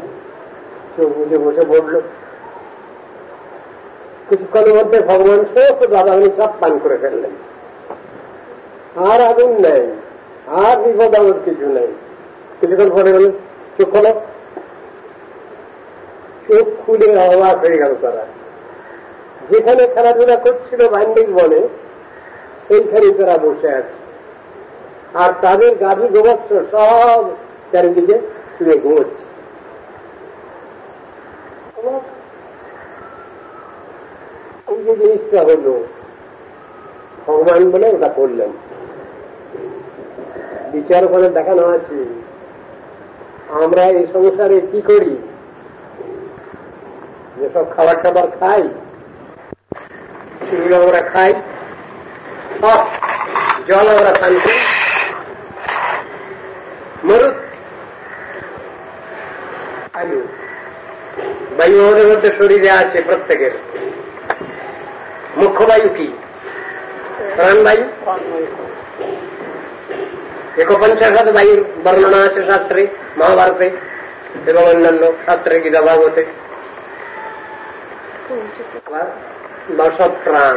চোখ বুঝে বসে পড়ল। কিছুক্ষণের মধ্যে ভগবান সমস্ত দাদাগুলি সব পান করে ফেললেন, আর আগুন নেই, আর বিপদ আমার কিছু নেই। কিছুক্ষণ পরে বলে চোখ খোলো, চোখ খুলে অবাক হয়ে গেল। তারা যেখানে খেলাধুলা করছিল ভান্ডিক বনে, সেইখানে তারা বসে আছে, আর তাদের গাভী গোবৎস সব চারিদিকে শুয়ে ঘুমোচ্ছে। এই যে জিনিসটা হল ভগবান বলে ওটা করলেন। বিচার ওখানে দেখানো আছে আমরা এই সংসারে কি করি, যেসব খাবার টাবার খাই সেগুলো আমরা খাই, সব জল আমরা পান করি, মরুত আলু বায়ু আমাদের মধ্যে শরীরে আছে প্রত্যেকের। মুখ্য বায়ু কি? প্রাণবায়ু। 51 বায়ুর বর্ণনা আছে শাস্ত্রে, মহাভারতে এবং অন্যান্য শাস্ত্রে, গীতা ভাগবতে। 10 প্রাণ,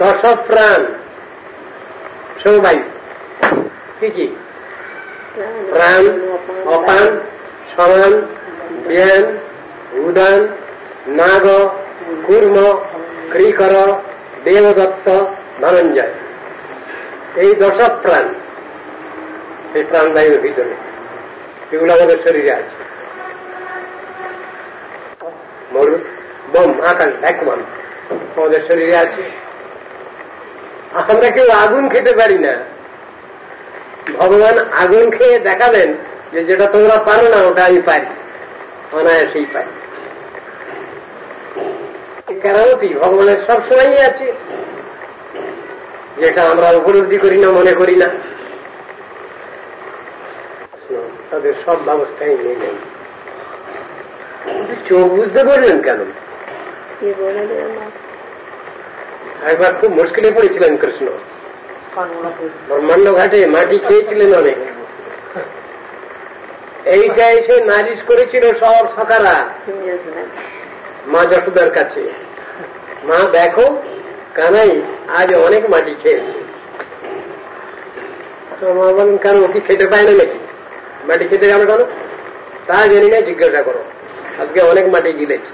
10 প্রাণ সমবায়ু কি কি? প্রাণ, অপান, সমান, ব্যান, উদান, নাগ, কুর্ম, ক্রিকর, দেবদত্ত, ধনঞ্জয়। এই 10 প্রাণ এই প্রাণবায়ুর ভিতরে, এগুলো আমাদের শরীরে আছে। মরু, বোম, আকাশ, ভ্যাকুয়াম আমাদের শরীরে আছে। আমরা কেউ আগুন খেতে পারি না। ভগবান আগুন খেয়ে দেখাবেন যে যেটা তোমরা পারো না ওটা আমি পারি, অনায়াসেই পারি। কেরামতি ভগবানের সবসময়ই আছে, যেটা আমরা উপলব্ধি করি না, মনে করি না। তাদের সব ব্যবস্থাই নিয়ে নেই। চোখ বুঝতে পারলেন কেন? একবার খুব মুশকিলে পড়েছিলেন কৃষ্ণ। ব্রহ্মাণ্ড ঘাটে মাটি খেয়েছিলেন অনেক। এইটা এসে নালিশ করেছিল সব সখারা মা যশোদার কাছে, মা দেখো কানাই আজ অনেক মাটি খেয়েছে। মা বলেন কেন, ও কি খেতে পায় না নাকি? মাটি খেতে যাবে কেন? তা জানি না, জিজ্ঞাসা করো। আজকে অনেক মাটি গিলেছে।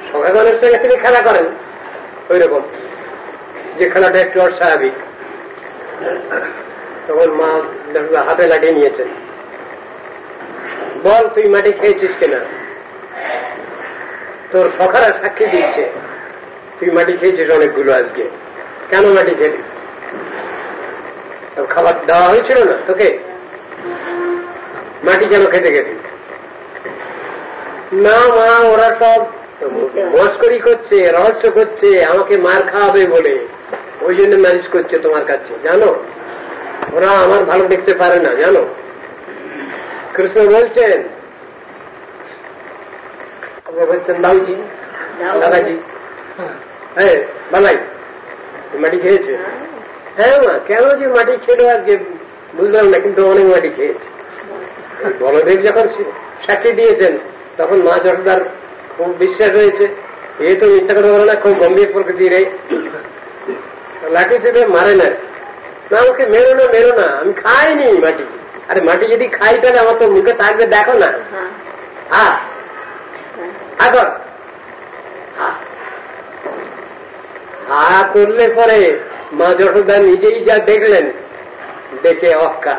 সখাগণের সঙ্গে তিনি খেলা করেন ওই রকম, যে খেলাটা একটু অস্বাভাবিক। তখন মা হাতে লাগিয়ে নিয়েছেন, বল তুই মাটি খেয়েছিস কিনা? তোর সখারা সাক্ষী দিচ্ছে তুই মাটি খেয়েছিস অনেকগুলো। আজকে কেন মাটি খেলি? খাবার দেওয়া হয়েছিল না তোকে? মাটি কেন খেতে গেলি? না মা, ওরা সব মস্করি করছে, রহস্য করছে, আমাকে মার খাওয়াবে বলে, ওই জন্য ম্যানেজ করছে তোমার কাছে। জানো ওরা আমার ভালো দেখতে পারে না, জানো। কৃষ্ণ বলছেন, বলছেন দাউজি, দাদাজি, হ্যাঁ বালাই মাটি খেয়েছে? হ্যাঁ মা, কেন যে মাটি খেলো আজকে বুঝলাম না, কিন্তু অনেক মাটি খেয়েছে। বলদেব যখন সাক্ষী দিয়েছেন, তখন মা যশোদার খুব বিশ্বাস হয়েছে, এ তো মিথ্যা কথা বলে না, খুব গম্ভীর প্রকৃতির, এই লাঠি চেপে মারে না, না আমাকে মেরো না, আমি খাইনি মাটি। আরে মাটি যদি খাই তাহলে আমার তো মুখে থাকবে, দেখো না। হা করলে পরে মা যশোদা নিজেই যা দেখলেন, দেখে অক্কা,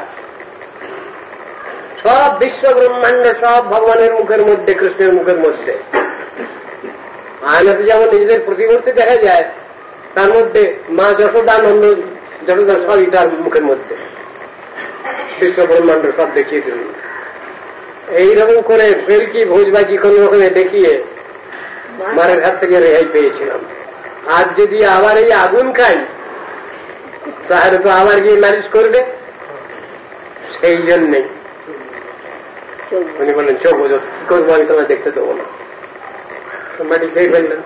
সব বিশ্ব ব্রহ্মাণ্ড সব ভগবানের মুখের মধ্যে, কৃষ্ণের মুখের মধ্যে। আয়নাতে যেমন নিজেদের প্রতিমূর্তি দেখা যায়, তার মধ্যে মা যশোদা নন্দ যশোদা সবই তার মুখের মধ্যে, বিশ্ব ব্রহ্মাণ্ড সব দেখিয়ে দিল। এইরকম করে ফেলকি ভোজবাজি কোন রকমে দেখিয়ে মারের হাত থেকে রেহাই পেয়েছিলাম। আজ যদি আবার এই আগুন খাই তাহলে তো আবার গিয়ে নালিশ করবে, সেই জন্যেই উনি বললেন চোখ বোঝো, কি করবো, আমি তোমায় দেখতে দেবো না। মাটি খেয়ে ফেললেন।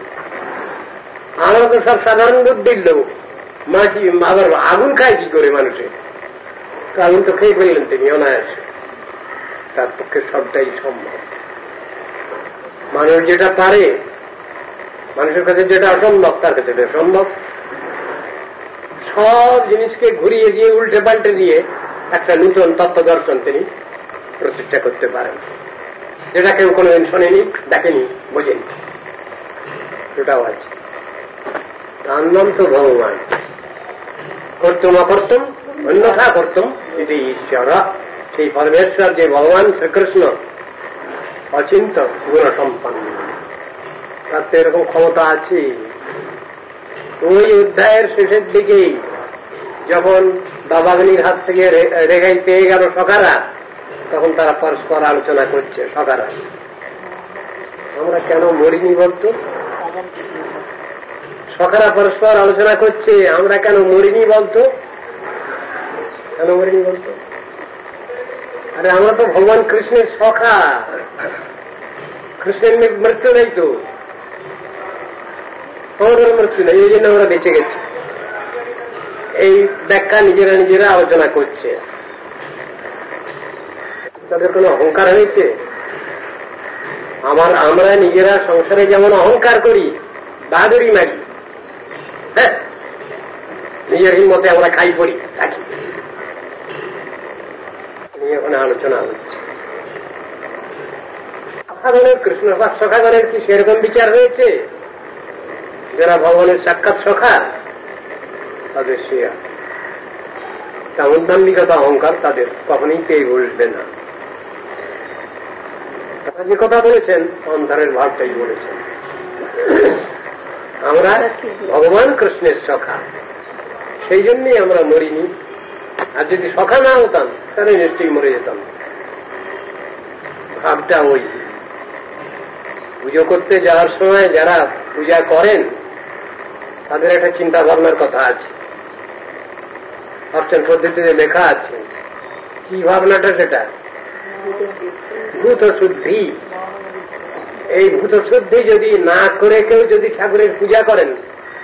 আমরা তো সব সাধারণ বুদ্ধির লোক, মাটি আবার আগুন খায় কি করে মানুষের, আগুন তো খেয়ে ফেললেন তিনি অনায়াসে। তার পক্ষে সবটাই সম্ভব। মানুষ যেটা পারে, মানুষের কাছে যেটা অসম্ভব তার কাছে এটা সম্ভব। সব জিনিসকে ঘুরিয়ে দিয়ে উল্টে পাল্টে দিয়ে একটা নূতন তত্ত্ব দর্শন তিনি প্রতিষ্ঠা করতে পারেন, যেটা কেউ কোনোদিন শোনেনি, দেখেনি, বোঝেনি। ওটাও আছে। তার নাম তো ভগবান। করতুম অকর্তুম অন্যথা করতুম এটি ঈশ্বর। সেই পরমেশ্বর যে ভগবান শ্রীকৃষ্ণ অচিন্ত গুণ সম্পন্ন, তার তো এরকম ক্ষমতা আছে। ওই অধ্যায়ের শেষের দিকেই যখন বাবাগনির হাত থেকে রেগাই পেয়ে গেল সখারা, তখন তারা পরস্পর আলোচনা করছে। সখারা, আমরা কেন মরিনি বলতো? সখারা পরস্পর আলোচনা করছে, আমরা কেন মরিনি বলতো? কেন মরিনি বলতো? আরে আমরা তো ভগবান কৃষ্ণের সখা, কৃষ্ণের মৃত্যু নেই তো, আমাদের মৃত্যু নেই, এই জন্য আমরা বেঁচে গেছি। এই ব্যাখ্যা নিজেরা নিজেরা আলোচনা করছে। তাদের কোনো অহংকার হয়েছে? আমরা নিজেরা সংসারে যেমন অহংকার করি, বাহাদুরি মারি, হ্যাঁ, নিজের হিম্মতে আমরা খাই পড়ি থাকি, নিয়ে ওখানে আলোচনা হচ্ছে। সখাগণের কৃষ্ণ সখাগণের কি সেরকম বিচার হয়েছে? যারা ভগবানের সাক্ষাৎ সখা, তাদের সে তেমন দাম্ভিকতা অহংকার তাদের কখনই পেয়ে বসবে না। তারা যে কথা বলেছেন অন্তরের ভাবটাই বলেছেন। আমরা ভগবান কৃষ্ণের সখা, সেই জন্যই আমরা মরিনি। আর যদি সখা না হতাম তাহলে নিশ্চয়ই মরে যেতাম। ভাবটা ওই পুজো করতে যাওয়ার সময় যারা পূজা করেন তাদের একটা চিন্তা ভাবনার কথা আছে, অর্চন পদ্ধতিতে লেখা আছে। কি ভাবনাটা? সেটা ভূত শুদ্ধি। এই ভূত শুদ্ধি যদি না করে কেউ যদি ঠাকুরের পূজা করেন,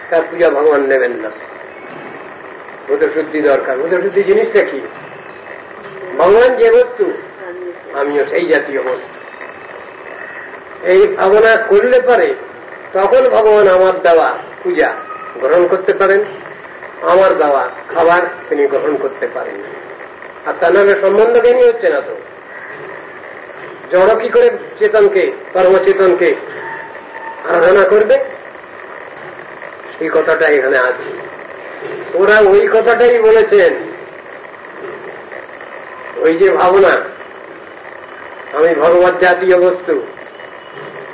তার পূজা ভগবান নেবেন না। ভূত শুদ্ধি দরকার। ভূত শুদ্ধি জিনিসটা কি? ভগবান যে বস্তু, আমিও সেই জাতীয় বস্তু। এই ভাবনা করলে পরে তখন ভগবান আমার দেওয়া পূজা গ্রহণ করতে পারেন, আমার দেওয়া খাবার তিনি গ্রহণ করতে পারেন। আর তা নাহলে সম্বন্ধ জ্ঞানী হচ্ছে না তো। জড় কি করে চেতনকে, কর্মচেতনকে আরাধনা করবে? সেই কথাটা এখানে আছে। ওরা ওই কথাটাই বলেছেন। ওই যে ভাবনা, আমি ভগবৎ জাতীয় বস্তু,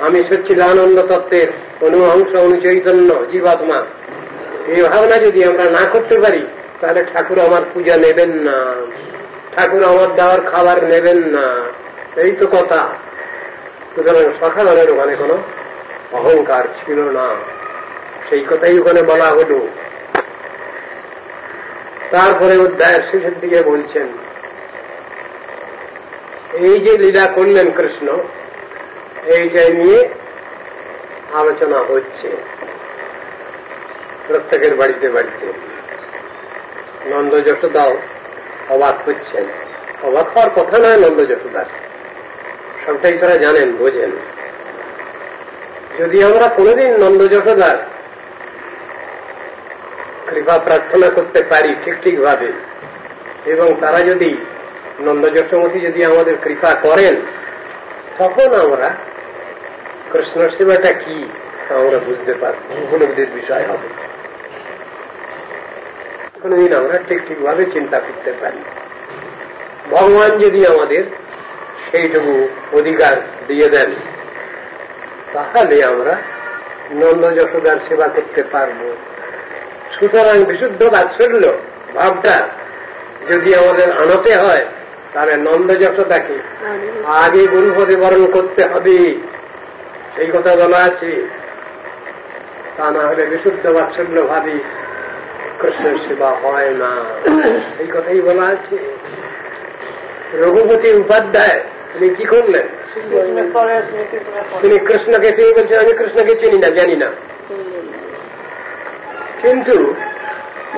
আমি সচ্চিদানন্দ তত্ত্বের অনুঅংশ অনুচৈতন্য জীবাত্মা, এই ভাবনা যদি আমরা না করতে পারি তাহলে ঠাকুর আমার পূজা নেবেন না, ঠাকুর আমার দেওয়ার খাবার নেবেন না। এই তো কথা। সুতরাং সখাগণের ওখানে কোনো অহংকার ছিল না, সেই কথাই ওখানে বলা হল। তারপরে অধ্যায়ের শেষের দিকে বলছেন, এই যে লীলা করলেন কৃষ্ণ, এইটাই নিয়ে আলোচনা হচ্ছে প্রত্যেকের বাড়িতে বাড়িতে। নন্দ যশোদাও অবাক হচ্ছেন। অবাক হওয়ার কথা নয় নন্দ যশোদার, সবটাই তারা জানেন, বোঝেন। যদি আমরা কোনদিন নন্দ যশোদার কৃপা প্রার্থনা করতে পারি ঠিক ভাবে, এবং তারা যদি নন্দ যশোমতী যদি আমাদের কৃপা করেন, তখন আমরা কৃষ্ণ সেবাটা কি আমরা বুঝতে পারব, উপলব্ধির বিষয় হবে। কোনদিন আমরা ঠিক ভাবে চিন্তা করতে পারি। ভগবান যদি আমাদের সেইটুকু অধিকার দিয়ে দেন, তাহলে আমরা নন্দ যশোদার সেবা করতে পারব। সুতরাং বিশুদ্ধ বাৎসল্য ভাবটা যদি আমাদের আনতে হয়, তাহলে নন্দ যশোদাকে আগে গুরুপদে বরণ করতে হবে, সেই কথা বলা আছে। তা না হলে বিশুদ্ধ বাৎসল্য ভাবি কৃষ্ণের সেবা হয় না, এই কথাই বলা আছে। রঘুপতি উপাধ্যায় তিনি কি করলেন? তিনি কৃষ্ণকে চিনি বলছেন, আমি কৃষ্ণকে চিনি না, জানি না। কিন্তু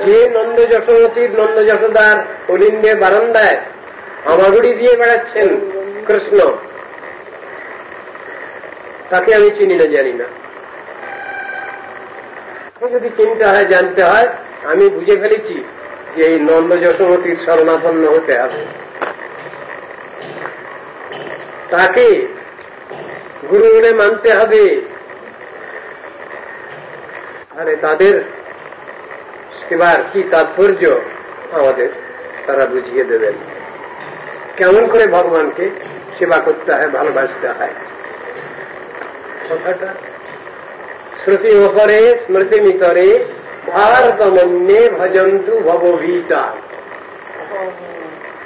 যে নন্দ যশোমতীর নন্দ যশোদার অলিন্দে বারান্দায় আমাগুড়ি দিয়ে বেড়াচ্ছেন কৃষ্ণ, তাকে আমি চিনি না, জানি না। যদি চিনতে হয়, জানতে হয়, আমি বুঝে ফেলেছি যে এই নন্দ যশোমতীর শরণাপন্ন হতে হবে, তাকে গুরু বলে মানতে হবে। আরে তাদের সেবার কি তাৎপর্য আমাদের তারা বুঝিয়ে দেবেন, কেমন করে ভগবানকে সেবা করতে হয়, ভালোবাসতে হয়। কথাটা শ্রুতি ওপরে স্মৃতি মিতরে ভারতমন্যে ভজন্তু ভবভীতা।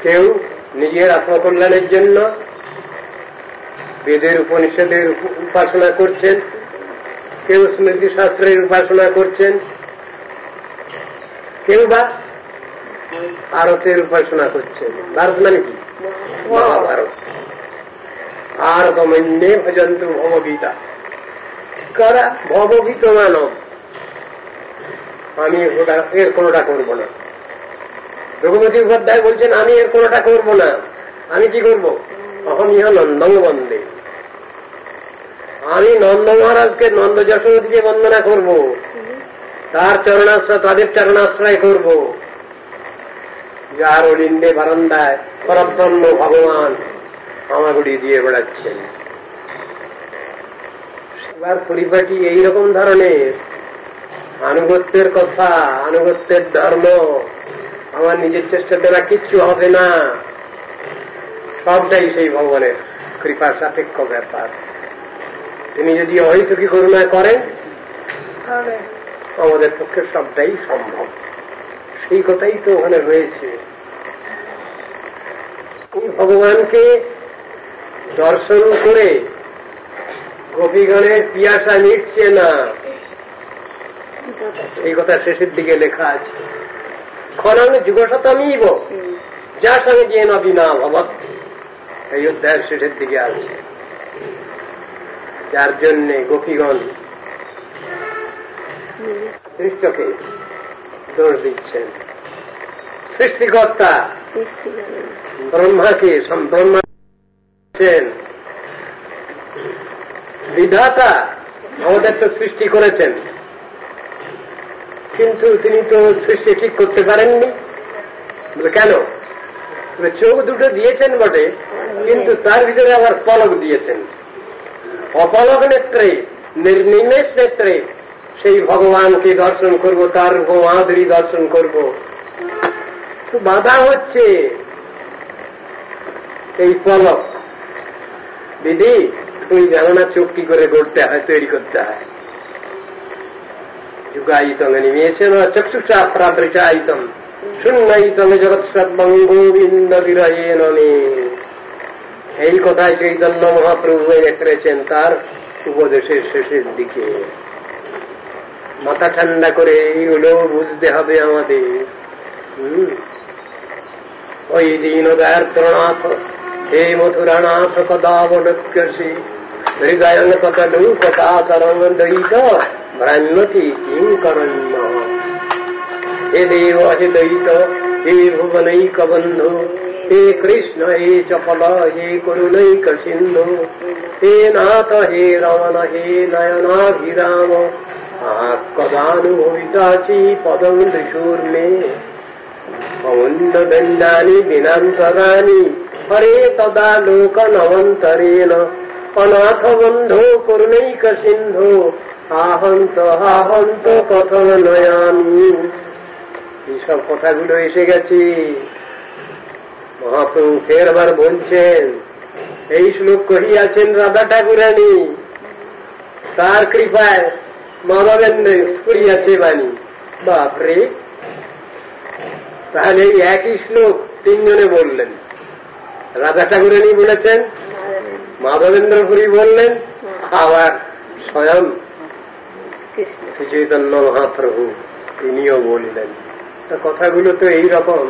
কেউ নিজের আত্মকল্যাণের জন্য বেদের উপনিষদের উপাসনা করছেন, কেউ স্মৃতি শাস্ত্রের উপাসনা করছেন, কেউ বা ভারতের উপাসনা করছেন। ভারত মানে কি? মহাভারত। আর তমন্যে ভজন্তু ভবগীতা, কারা ভবগীত মানব। আমি এর কোনটা করব না। রঘুপতি উপাধ্যায় বলছেন, আমি এর কোনটা করব না। আমি কি করব? অহম ইহ নন্দং বন্দে। আমি নন্দ মহারাজকে, নন্দ যশোমতীকে বন্দনা করব, তার চরণাশ্রয়, তাদের চরণাশ্রয় করব, যার অলিন্দে বারান্দায় পরব্রহ্ম ভগবান আমাগুড়ি দিয়ে বেড়াচ্ছেন। সেবার পরিপাটি এইরকম ধরনের আনুগত্যের কথা, আনুগত্যের ধর্ম। আমার নিজের চেষ্টা দ্বারা কিচ্ছু হবে না, সবটাই সেই ভগবানের কৃপার সাপেক্ষ ব্যাপার। তিনি যদি অহেতুকী করুণা করেন, তাহলে আমাদের পক্ষে সবটাই সম্ভব। সেই কথাই তো ওখানে রয়েছে। এই ভগবানকে দর্শন করে গোপীগণের পিয়াসা মিটছে না, এই কথা শেষের দিকে লেখা আছে। খনন যুগশতমিব যা সঙ্গে যে নবীনা ভবৎ, এই অধ্যায়ের শেষের দিকে আছে। যার জন্যে গোপীগণ কৃষ্ণকে দোষ দিচ্ছেন। সৃষ্টিকর্তা ব্রহ্মাকে ব্রহ্মা বিধাতা আমাদের তো সৃষ্টি করেছেন, কিন্তু তিনি তো সৃষ্টি ঠিক করতে পারেননি। কেন? চোখ দুটো দিয়েছেন বটে, কিন্তু তার ভিতরে আবার পলক দিয়েছেন। অপলক নেত্রে, নির্নিমেষ নেত্রে সেই ভগবানকে দর্শন করব, তার মাধুরী দর্শন করব, তো বাধা হচ্ছে এই পলক। দিদি, তুমি জানো না চোখ কি করে গড়তে হয়, তৈরি করতে হয়? যুগায়িতং নিমেষেন চক্ষুষা প্রাবৃচায়িতং শূন্যায়িতং জগৎ সর্বং গোবিন্দ বিরয়েন। এই কথায় চৈতন্য মহাপ্রভু রেখেছেন তার উপদেশের শেষের দিকে। মাথা ঠান্ডা করে এইগুলো বুঝতে হবে আমাদের। ওই দীনদয়ার্দ্রনাথ হে মথুরানাথ কদাবলক্ষ্যসি হৃদয়ং কতলু কথাচরং দয়িত ভ্রান্যতি কিং করণ্য। হে দেব হে দয়িত হে ভুবনৈক বন্ধু হে কৃষ্ণ হে চপল হে করুণৈক সিন্ধু হে নাথ হে রমণ হে নয়নাভিরাম কদানুভবিতাচি পদং ত্রিশূর্মে অমূল্যদণ্ডানি দিনান্তরানি হরে তদা লোকনমন্তরেণ অনাথ বন্ধো করুণৈক সিন্ধু আহন্ত আহন্ত কথম নয়ামি। এইসব কথাগুলো এসে গেছে। মহাপ্রভু ফের আবার বলছেন, এই শ্লোক কহিয়াছেন রাধা ঠাকুরানী, তার কৃপায় মাধবেন্দ্র করিয়াছে বাণী। বাপরে, তাহলে এই একই শ্লোক তিনজনে বললেন। রাধা ঠাকুরানী বলেছেন, মাধবেন্দ্র পুরী বললেন, আবার স্বয়ং শ্রী চৈতন্য মহাপ্রভু তিনিও বললেন। তা কথাগুলো তো এইরকম।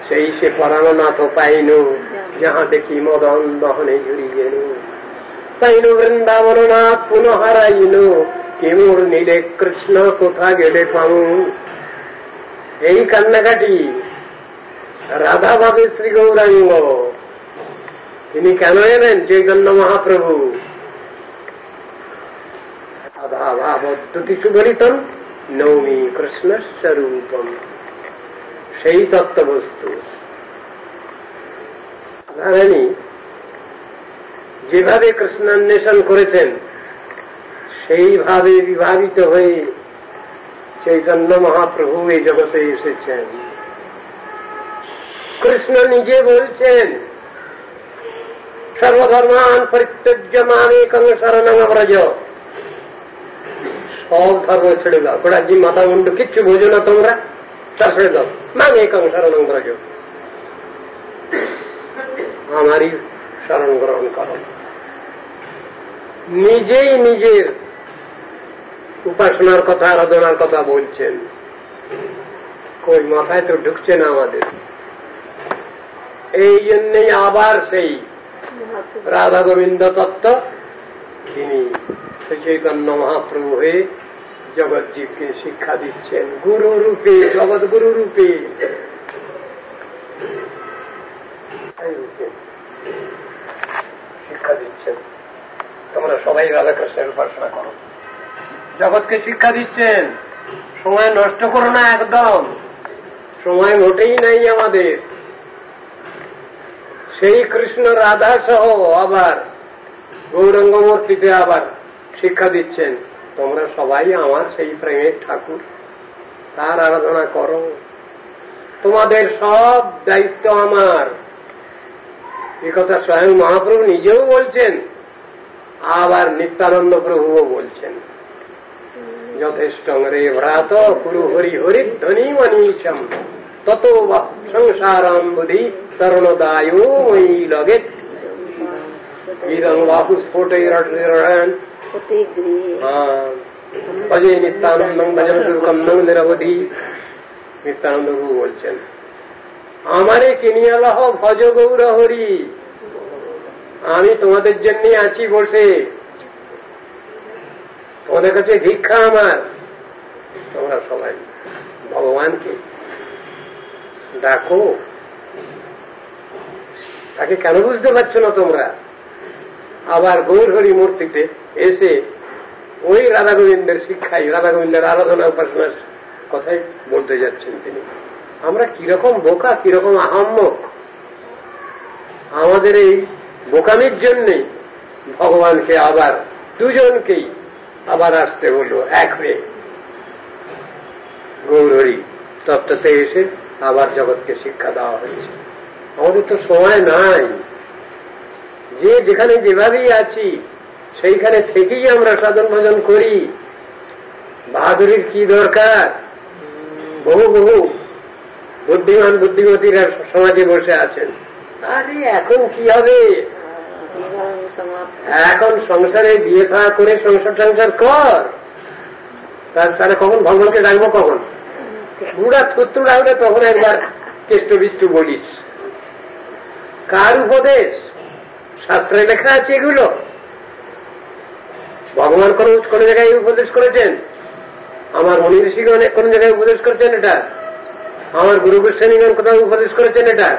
সেই সে পরাণনাথ পাইন যাহা দেখি মদন দহনে জুড়িয়েন, পাইন বৃন্দাবননাথ পুনঃ হারাইন, কেমন নীলে কৃষ্ণ কোথা গেলে পামু। এই কান্নাকাটি রাধা ভাবে শ্রী গৌরাঙ্গ তিনি কেন এলেন? চৈতন্য মহাপ্রভু রাধা ভাবদ্যুতি সুবরিতম নৌমি কৃষ্ণস্বরূপম, সেই তত্ত্ববস্তু। রাধারানী যেভাবে কৃষ্ণান্বেষণ করেছেন সেইভাবে বিভাবিত হয়ে চৈতন্য মহাপ্রভু এই জগতে এসেছেন। কৃষ্ণ নিজে বলছেন, সর্বধর্মান পরিত্যজ্য মামেকং শরণং ব্রজ। সব ধর্ম ছেড়ে দাও, গোড়াজি মাথা মুন্ডু কিচ্ছু বোঝো না তোমরা, সব ছেড়ে দাও, মামেকং শরণং ব্রজ, আমারই শরণ গ্রহণ করো। নিজেই নিজের উপাসনার কথা, আরাধনার কথা বলছেন। কই মাথায় তো ঢুকছে না আমাদের। এই জন্যই আবার সেই রাধা গোবিন্দ তত্ত্ব তিনি শ্রী চৈতন্য মহাপ্রভু হয়ে জগৎজীবকে শিক্ষা দিচ্ছেন, গুরু রূপে, জগৎ গুরু রূপে শিক্ষা দিচ্ছেন। তোমরা সবাই রাধাকৃষ্ণের উপাসনা করো। জগৎকে শিক্ষা দিচ্ছেন, সময় নষ্ট করো না একদম, সময় মোটেই নাই আমাদের। সেই কৃষ্ণ রাধা সহ আবার গৌরাঙ্গ মূর্তিতে আবার শিক্ষা দিচ্ছেন, তোমরা সবাই আমার সেই প্রেমের ঠাকুর, তার আরাধনা করো, তোমাদের সব দায়িত্ব আমার। এ কথা স্বয়ং মহাপ্রভু নিজেও বলছেন, আবার নিত্যানন্দ প্রভুও বলছেন, যথেষ্ট রে ভ্রাত কুরু হরি হরি ধ্বনি মনীষম তত সংসারম বুধি তরুণদায় ময়ী লগে বাহু স্ফোট অজয় নিত্যানন্দং ভজন দুর্গন্ধং নিরবধি। নিত্যানন্দ প্রভু বলছেন, আমারে কিনিয়া লহ ভজ গৌর হরি, আমি তোমাদের জন্য আছি বসে, তোমাদের কাছে ভিক্ষা আমার। তোমরা সবাই ভগবানকে ডাকো, তাকে কেন বুঝতে পারছো না তোমরা? আবার গৌর হরি মূর্তিতে এসে ওই রাধা গোবিন্দের শিক্ষাই, রাধা গোবিন্দের আরাধনা উপাসনার কথাই বলতে যাচ্ছেন তিনি। আমরা কিরকম বোকা, কিরকম আহাম্মক। আমাদের এই বোকামির জন্যই ভগবানকে আবার দুজনকেই আবার আসতে হলো এক হয়ে গৌর হরি তত্ত্বতে এসে আবার জগৎকে শিক্ষা দেওয়া হয়েছে। আমাদের তো সময় নাই, যে যেখানে যেভাবেই আছি সেইখানে থেকেই আমরা সাধন ভজন করি। বাহাদুরির কি দরকার? বহু বহু বুদ্ধিমান বুদ্ধিমতীরা সমাজে বসে আছেন, আরে এখন কি হবে, এখন সংসারে বিয়ে থাকা করে সংসার কর, তাহলে কখন ভগবানকে ডাকবো, কখন বুড়া থুত্তু ডাকবে তখন একবার কেষ্ট বিষ্টু বলিস। কার উপদেশ? শাস্ত্রে লেখা আছে এগুলো? ভগবান কোন জায়গায় উপদেশ করেছেন? আমার মনি ঋষিগণ কোন জায়গায় উপদেশ করেছেন এটা? আমার গুরু গোস্বামীগণ কোথাও উপদেশ করেছেন এটা?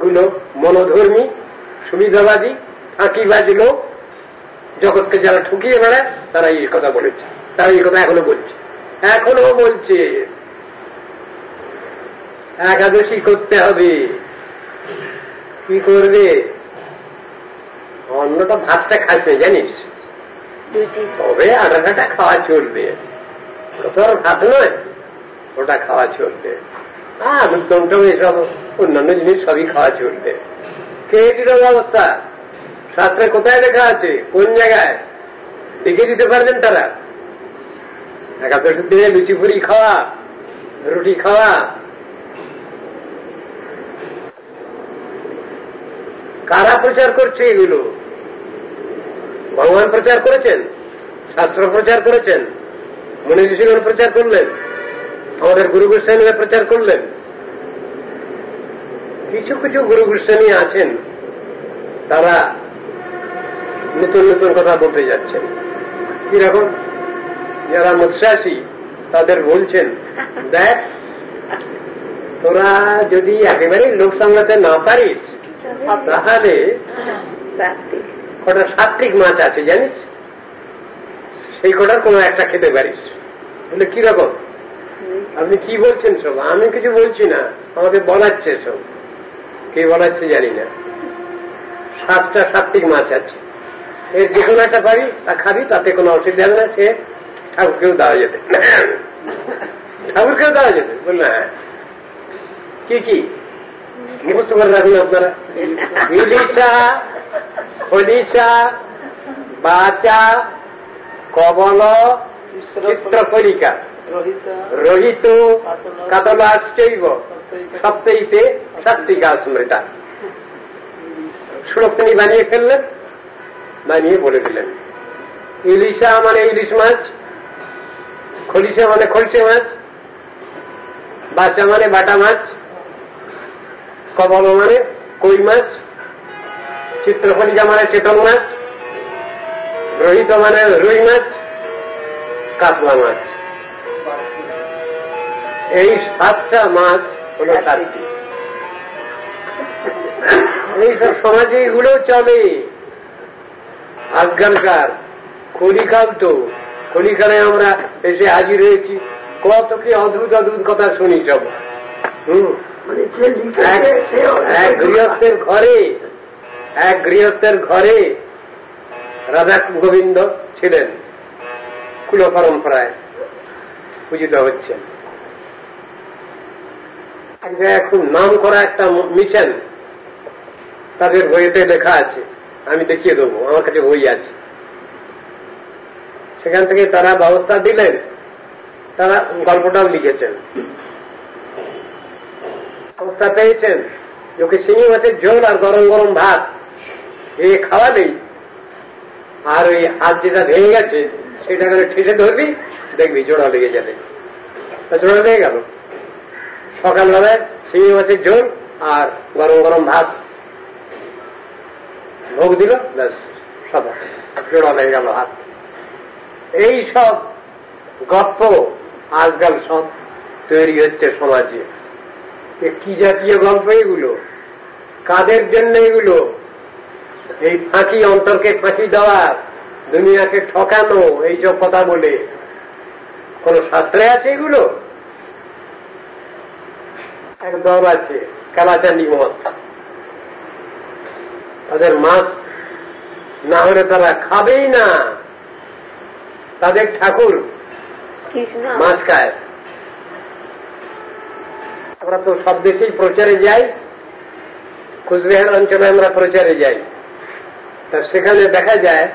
গুলো মনোধর্মী, সুবিধাবাদী, ফাঁকিবাজি লোক, জগৎকে যারা ঠকিয়ে বেড়ায় তারা এই কথা বলেছে, তারা এই কথা এখনো বলছে। একাদশী করতে হবে। কি করবে? অন্যটা ভাতটা খাচ্ছে জানিস, তবে আটাটা খাওয়া চলবে, কত আর ভাত নয়, ওটা খাওয়া চলবে। আলুর দমটাও এসব অন্যান্য জিনিস সবই খাওয়া চলবে। কে দিল ব্যবস্থা? শাস্ত্রে কোথায় লেখা আছে? কোন জায়গায় লিখে দিতে পারবেন তারা? একাদশীর দিনে লুচি পুরি খাওয়া, রুটি খাওয়া, কারা প্রচার করছে এগুলো? ভগবান প্রচার করেছেন, শাস্ত্র প্রচার করেছেন, মুনি ঋষিগণ প্রচার করলেন, আমাদের গুরু গোস্বামীরা প্রচার করলেন। কিছু কিছু গুরু গোস্বামী আছেন, তারা নতুন নতুন কথা বলতে যাচ্ছেন। কিরকম? যারা মৎস্যাসী তাদের বলছেন, দেখ তোরা যদি একেবারেই লোক সামলাতে না পারিস তাহলে কটা সাত্বিক মাছ আছে জানিস, সেই কটার কোনো একটা খেতে পারিস। বলে কিরকম? আপনি কি বলছেন সব? আমি কিছু বলছি না, আমাকে বলাচ্ছে সব। কে বলাচ্ছে জানি না। 7টা সাত্বিক মাছ আছে, এর যে কোনো একটা পারি তা খাবি, তাতে কোনো অসুবিধা হবে না। সে ঠাকুরকেও দেওয়া যেতে, ঠাকুরকেও দেওয়া যেতে। বললেন হ্যাঁ। কি কি মুখস্থ করে রাখুন আপনারা? ইলিশা, খলিশা, বাচা, কবল, চিত্রকলিকা, রোহিত, কাতলাশ্চৈব, সপ্তাহিতে সাত্বিকা স্মৃতা। শ্লোক তিনি বানিয়ে ফেললেন, বানিয়ে বলে দিলেন। ইলিশা মানে ইলিশ মাছ, খলিশা মানে খলসে মাছ, বাচা মানে বাটা মাছ, কবল মানে কই মাছ, চিত্রকলিকা মানে চেতন মাছ, রোহিত মানে রুই মাছ, কাতলা মাছ। এই 7টা মাছ হল সাত্বিক। এইসব সমাজে এগুলো চলে আজকালকার। কলিকাল তো, কলিকালে আমরা এসে হাজির হয়েছি, কত কি অদ্ভুত অদ্ভুত কথা শুনি সব। এক গৃহস্থের ঘরে রাধা গোবিন্দ ছিলেন, কুল পরম্পরায় পূজিত হচ্ছেন। এক জায়গায় খুব নাম করা একটা মিশন, তাদের বইতে লেখা আছে, আমি দেখিয়ে দেবো, আমার কাছে বই আছে। সেখান থেকে তারা ব্যবস্থা দিলেন, তারা গল্পটাও লিখেছেন। অবস্থা পেয়েছেন ওকে শিঙি মাছের ঝোল আর গরম গরম ভাত এ খাওয়ালেই, আর ওই হাত যেটা ভেঙে গেছে সেটা করে ঠেসে ধরবি, দেখবি জোড়া লেগে যাবে। জোড়া লেগে গেল। সকালবেলায় শিঙি মাছের ঝোল আর গরম গরম ভাত ভোগ দিল, ব্যাস সব জোড়া লেগে গেল হাত। এই সব গল্প আজকাল সব তৈরি হচ্ছে সমাজে। কি জাতীয় গল্প এগুলো? কাদের জন্য এগুলো? এই ফাঁকি, অন্তরকে ফাঁকি দেওয়া, দুনিয়াকে ঠকানো, এইসব কথা বলে কোন শাস্ত্রে আছে এগুলো? এক দল আছে কালাচান্ডি মত, তাদের মাছ না হলে তারা খাবেই না। তাদের ঠাকুর মাছ খায়। আমরা তো সব দেশেই প্রচারে যাই, কুচবিহার অঞ্চলে আমরা প্রচারে যাই, তা সেখানে দেখা যায়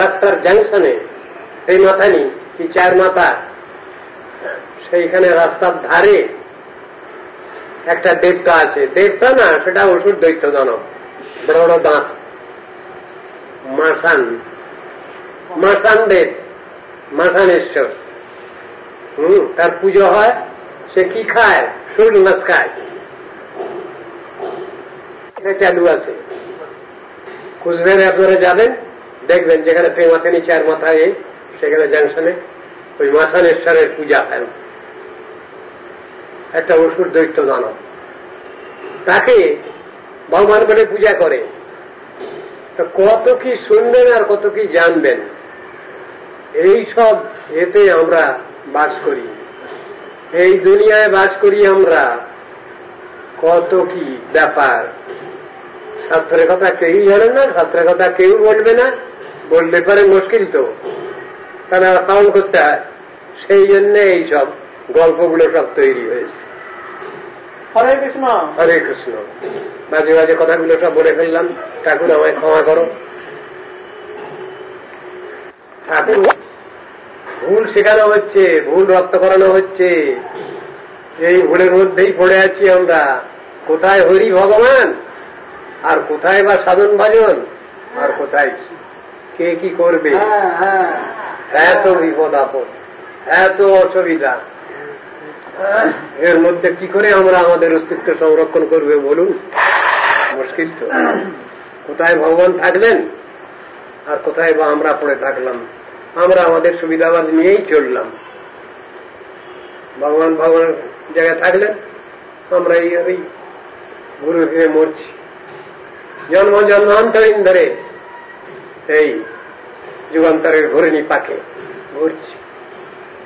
রাস্তার জাংশনে এই মাথানি কি 4 মাথা, সেইখানে রাস্তার ধারে একটা দেবতা আছে। দেবতা না, সেটা অসুর দৈত্য জনক, বড় বড় দাঁত, মাসান, মাসান দেব, মাসানেশ্বর। তার পুজো হয়। সে কি খায়? সুর মাছ খায়। এটা চালু আছে। কুচবিহারে আপনারা যাবেন, দেখবেন যেখানে প্রেমাথানি 4 মাথায়, সেখানে জাংশনে ওই মাসানেশ্বরের পূজা হয়। একটা অসুর দৈত্য দানব, তাকে ভগবান বলে পূজা করে, তো কত কি শুনবেন আর কত কি জানবেন। এই সব এতে আমরা বাস করি, এই দুনিয়ায় বাস করি আমরা। কত কি ব্যাপার, শাস্ত্রের কথা কেউই জানে না, শাস্ত্রের কথা কেউ বলবে না, বললে পরে মুশকিল তো, তারা পালন করতে হয়। সেই জন্য এইসব গল্পগুলো সব তৈরি হয়েছে। হরে কৃষ্ণ, হরে কৃষ্ণ। মাঝে মাঝে কথাগুলো সব বলে ফেললাম, ঠাকুর আমায় ক্ষমা করো। ঠাকুর ভুল শেখানো হচ্ছে, ভুল রপ্ত করানো হচ্ছে, এই ভুলের মধ্যেই পড়ে আছি আমরা। কোথায় হরি ভগবান, আর কোথায় বা সাধন ভজন, আর কোথায় কে কি করবে। এত বিপদ আপদ, এত অসুবিধা, এর মধ্যে কি করে আমরা আমাদের অস্তিত্ব সংরক্ষণ করবে বলুন? মুশকিল তো। কোথায় ভগবান থাকলেন আর কোথায় বা আমরা পড়ে থাকলাম। আমরা আমাদের সুবিধাবাদ নিয়েই চললাম। ভগবান ভগবানের জায়গায় থাকলেন, আমরা এই ঘুরে ফিরে মরছি। জন্ম জন্মান্তরীণ ধরে এই যুগান্তরের ঘুরেনি পাকে ঘুরছি।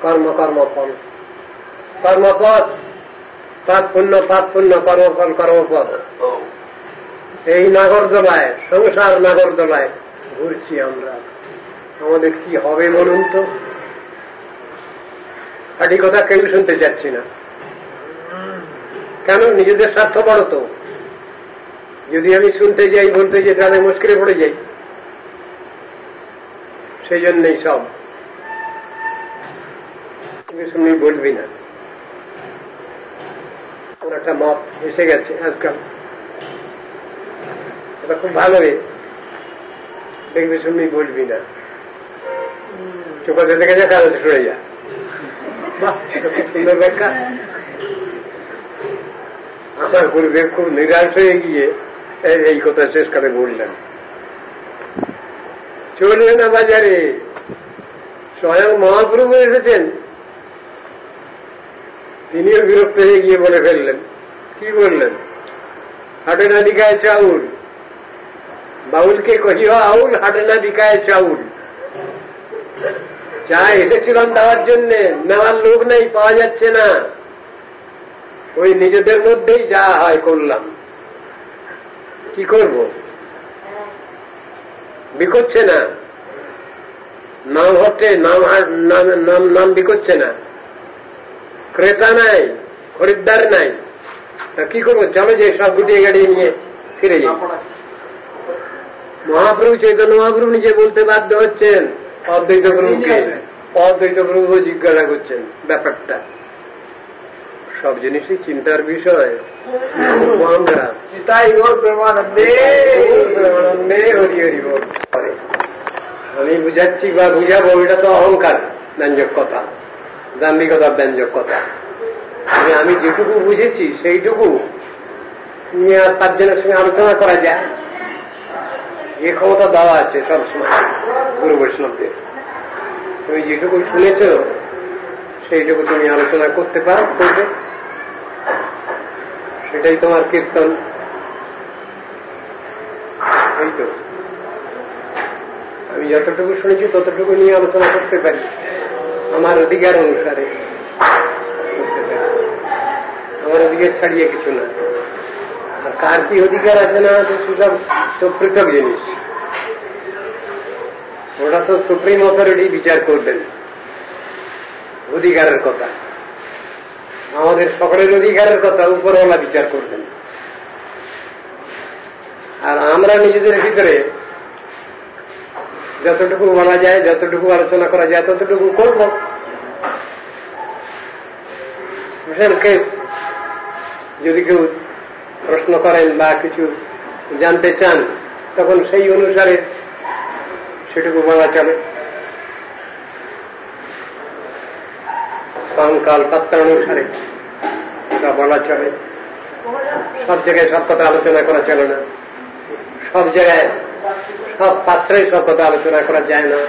কর্ম কর্মফল, কর্মপথ, পাপ পুণ্য, পাপ পুণ্য, কর্মফল কর্মপথ। এই নাগরদোলায়, সংসার নাগরদোলায় ঘুরছি আমরা। আমাদের কি হবে বলুন তো? খাঁটি কথা কেউ শুনতে চাচ্ছি না। কেন? নিজেদের স্বার্থ বড় তো। যদি আমি শুনতে যাই, বলতে যাই, তাহলে মুশকিলে পড়ে যাই। সেই জন্যই সব শুনি বলবি না। একটা মত এসে গেছে আজকাল, এটা খুব ভালো। দেখবি শুনি বলবি না, চোখে দেখে যা, কাগজে সরে যা। খুব সুন্দর ব্যাখ্যা। আমার গুরুদেব খুব নিরাশ হয়ে গিয়ে এই কথা শেষ করে বললেন, চলবে না বাজারে। স্বয়ং মহাপ্রভু এসেছেন, তিনিও বিরক্ত হয়ে গিয়ে বলে ফেললেন। কি বললেন? হাটে না দিকায় চাউল, বাউলকে কহিও আউল, হাটে না দিকায় চাউল। চা এসেছিলাম দেওয়ার জন্যে, নেওয়ার লোক নেই, পাওয়া যাচ্ছে না। ওই নিজেদের মধ্যেই যা হয় করলাম। কি করব? বিকোচ্ছে না, নাম হচ্ছে, নাম বিকোচ্ছে না, ক্রেতা নাই, খরিদ্দার নাই। কি করবো? চলো যে সব গুটিয়ে গাড়ি নিয়ে ফিরে যাই। মহাপ্রভু চৈতন্য মহাপ্রভু নিজে বলতে বাধ্য হচ্ছেন অদ্বৈত প্রভুকে। অদ্বৈত প্রভু জিজ্ঞাসা করছেন ব্যাপারটা। সব জিনিসই চিন্তার বিষয়। আমি বুঝাচ্ছি বা বুঝাবো, এটা তো অহংকার ব্যঞ্জক কথা, দাম্ভিকতা ব্যঞ্জক কথা। আমি যেটুকু বুঝেছি সেইটুকু নিয়ে আর 5 জনের সঙ্গে আলোচনা করা যায়। এ ক্ষমতা দেওয়া আছে সবসময় গুরু বৈষ্ণবদের। তুমি যেটুকু শুনেছ সেইটুকু তুমি আলোচনা করতে পারো, করবে, সেটাই তোমার কীর্তন। এই তো আমি যতটুকু শুনেছি ততটুকু নিয়ে আলোচনা করতে পারি, আমার অধিকার অনুসারে করতে পারি। আমার অধিকার ছাড়িয়ে কিছু না। আর কার কি অধিকার আছে না আছে সেসব তো পৃথক জিনিস। ওরা তো সুপ্রিম অথরিটি বিচার করবেন অধিকারের কথা। আমাদের সকলের অধিকারের কথা উপরওয়ালা বিচার করবেন। আর আমরা নিজেদের ভিতরে যতটুকু বলা যায়, যতটুকু আলোচনা করা যায় ততটুকু করব। স্পেশাল কেস যদি কেউ প্রশ্ন করেন বা কিছু জানতে চান, তখন সেই অনুসারে সেটুকু বলা চলে। স্থানকাল পাত্র অনুসারে তা বলা চলে। সব জায়গায় সব কথা আলোচনা করা চলে না, সব জায়গায় সব পাত্রে সব কথা আলোচনা করা যায় না,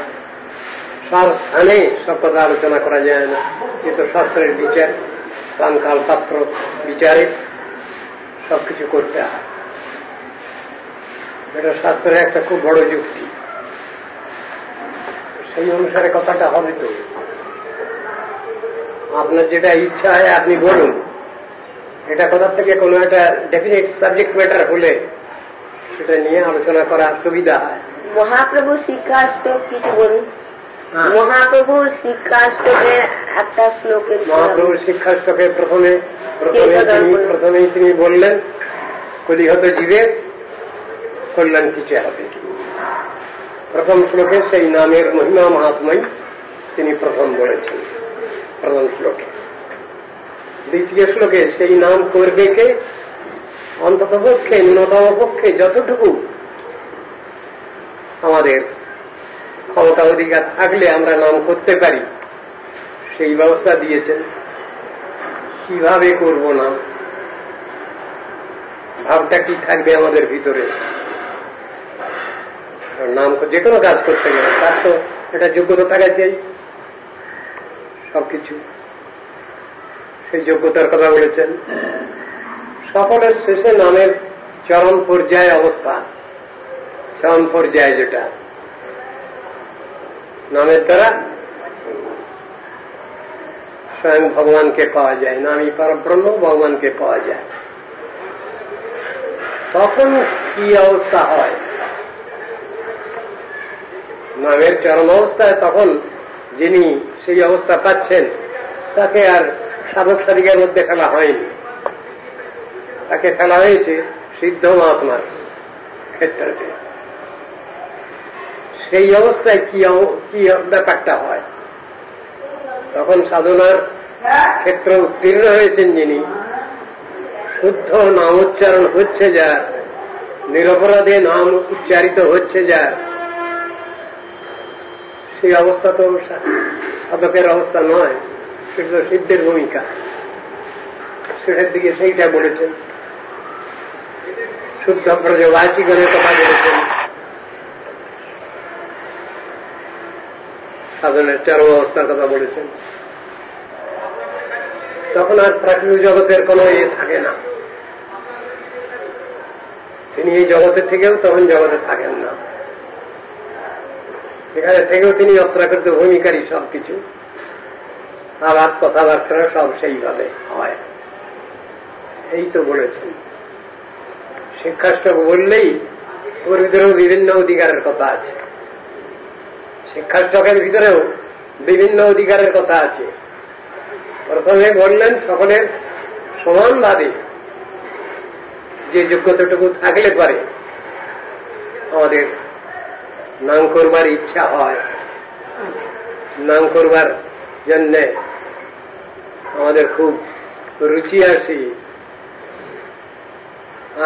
সব স্থানে সব কথা আলোচনা করা যায় না। কিন্তু শাস্ত্রের বিচার, স্থানকাল পাত্র বিচারে সবকিছু করতে হয়। এটা শাস্ত্রের একটা খুব বড় যুক্তি। সেই অনুসারে কথাটা হবে তো। আপনার যেটা ইচ্ছা হয় আপনি বলুন, এটা কথা থেকে কোনো একটা ডেফিনেট সাবজেক্ট ম্যাটার হলে সেটা নিয়ে আলোচনা করা সুবিধা হয়। মহাপ্রভুর শিক্ষাষ্টক কিছু বলুন। মহাপ্রভুর শিক্ষাষ্টকের একটা শ্লোকের মহাপ্রভুর শিক্ষাষ্টকে প্রথমেই তিনি বললেন, কলিহত জীবের কল্যাণ কিছু হবে। প্রথম শ্লোকে সেই নামের মহিমা মহাত্মাই তিনি প্রথম বলেছেন, প্রথম শ্লোকে। দ্বিতীয় শ্লোকে সেই নাম করবে কে, অন্তত পক্ষে ন্যূনতম পক্ষে যতটুকু আমাদের ক্ষমতা অধিকার থাকলে আমরা নাম করতে পারি সেই ব্যবস্থা দিয়েছেন। কিভাবে করব নাম, ভাবটা কি থাকবে আমাদের ভিতরে। নাম যে কোনো কাজ করতে গেলে তার তো এটা যোগ্যতা থাকা চাই, সবকিছু সেই যোগ্যতার কথা বলেছেন। সকলের শেষে নামের চরম পর্যায় অবস্থা, চরম পর্যায় যেটা নামের দ্বারা স্বয়ং ভগবানকে পাওয়া যায়, নামই পরব্রহ্ম, ভগবানকে পাওয়া যায়। তখন কি অবস্থা হয় নামের চরম অবস্থায়? তখন যিনি সেই অবস্থা পাচ্ছেন তাকে আর সাধক সাধিকার মধ্যে ফেলা হয়নি, তাকে ফেলা হয়েছে সিদ্ধ মহাত্মার ক্ষেত্রে। সেই অবস্থায় কি ব্যাপারটা হয়? তখন সাধনার ক্ষেত্রে উত্তীর্ণ হয়েছেন যিনি, শুদ্ধ নাম উচ্চারণ হচ্ছে যার, নিরপরাধে নাম উচ্চারিত হচ্ছে যার, সেই অবস্থা তো সাধকের অবস্থা নয়, সেটা সিদ্ধের ভূমিকা। সেটার দিকে সেইটা বলেছেন, শুদ্ধ ব্রজবাসীগণের কথা বলেছেন, সাধনের চরম অবস্থার কথা বলেছেন। তখন আর প্রাকৃতিক জগতের কোনো থাকে না, তিনি এই জগতের থেকেও তখন জগতে থাকেন না, এখানে থেকেও তিনি অপ্রাকৃত ভূমিকারী। সবকিছু আবার কথাবার্তা সব সেইভাবে হয়। এই তো বলেছেন। শিক্ষাষ্টক বললেই ওর ভিতরেও বিভিন্ন অধিকারের কথা আছে, শিক্ষাষ্টকের ভিতরেও বিভিন্ন অধিকারের কথা আছে। প্রথমে বললেন সকলের সমানভাবে যে যোগ্যতাটুকু থাকলে পারে আমাদের নাম করবার ইচ্ছা হয়, নাম করবার জন্য আমাদের খুব রুচি আসে,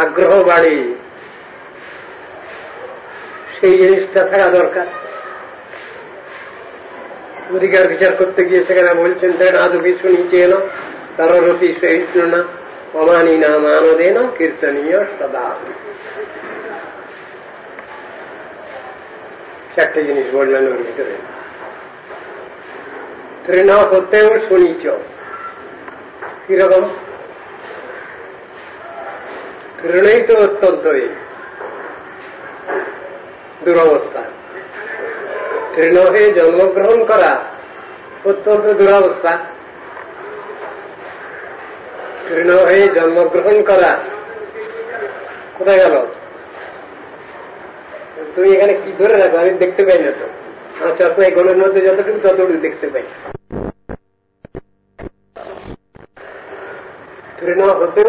আগ্রহ বাড়ে, সেই জিনিসটা থাকা দরকার। অধিকার বিচার করতে গিয়ে সেখানে বলছেন, তেনাদুপি শুনিছে না তারপি সহিষ্ণু না অমানি না মানদে না কীর্তনীয় সদা। চারটে জিনিস বললেন ওর ভিতরে। তৃণ হতেও শুনিছ, কিরকম? তৃণই তো অত্যন্ত দুরবস্থা। তৃণ হয়ে জন্মগ্রহণ করা অত্যন্ত দুরবস্থা। তৃণ হয়ে জন্মগ্রহণ করা কোথায় গেল? তুমি এখানে কি ধরে রাখো? আমি দেখতে পাই না তো, আমার চশমায় গণের মধ্যে যতটুকু ততটুকু দেখতে পাই। তৃণ হতেও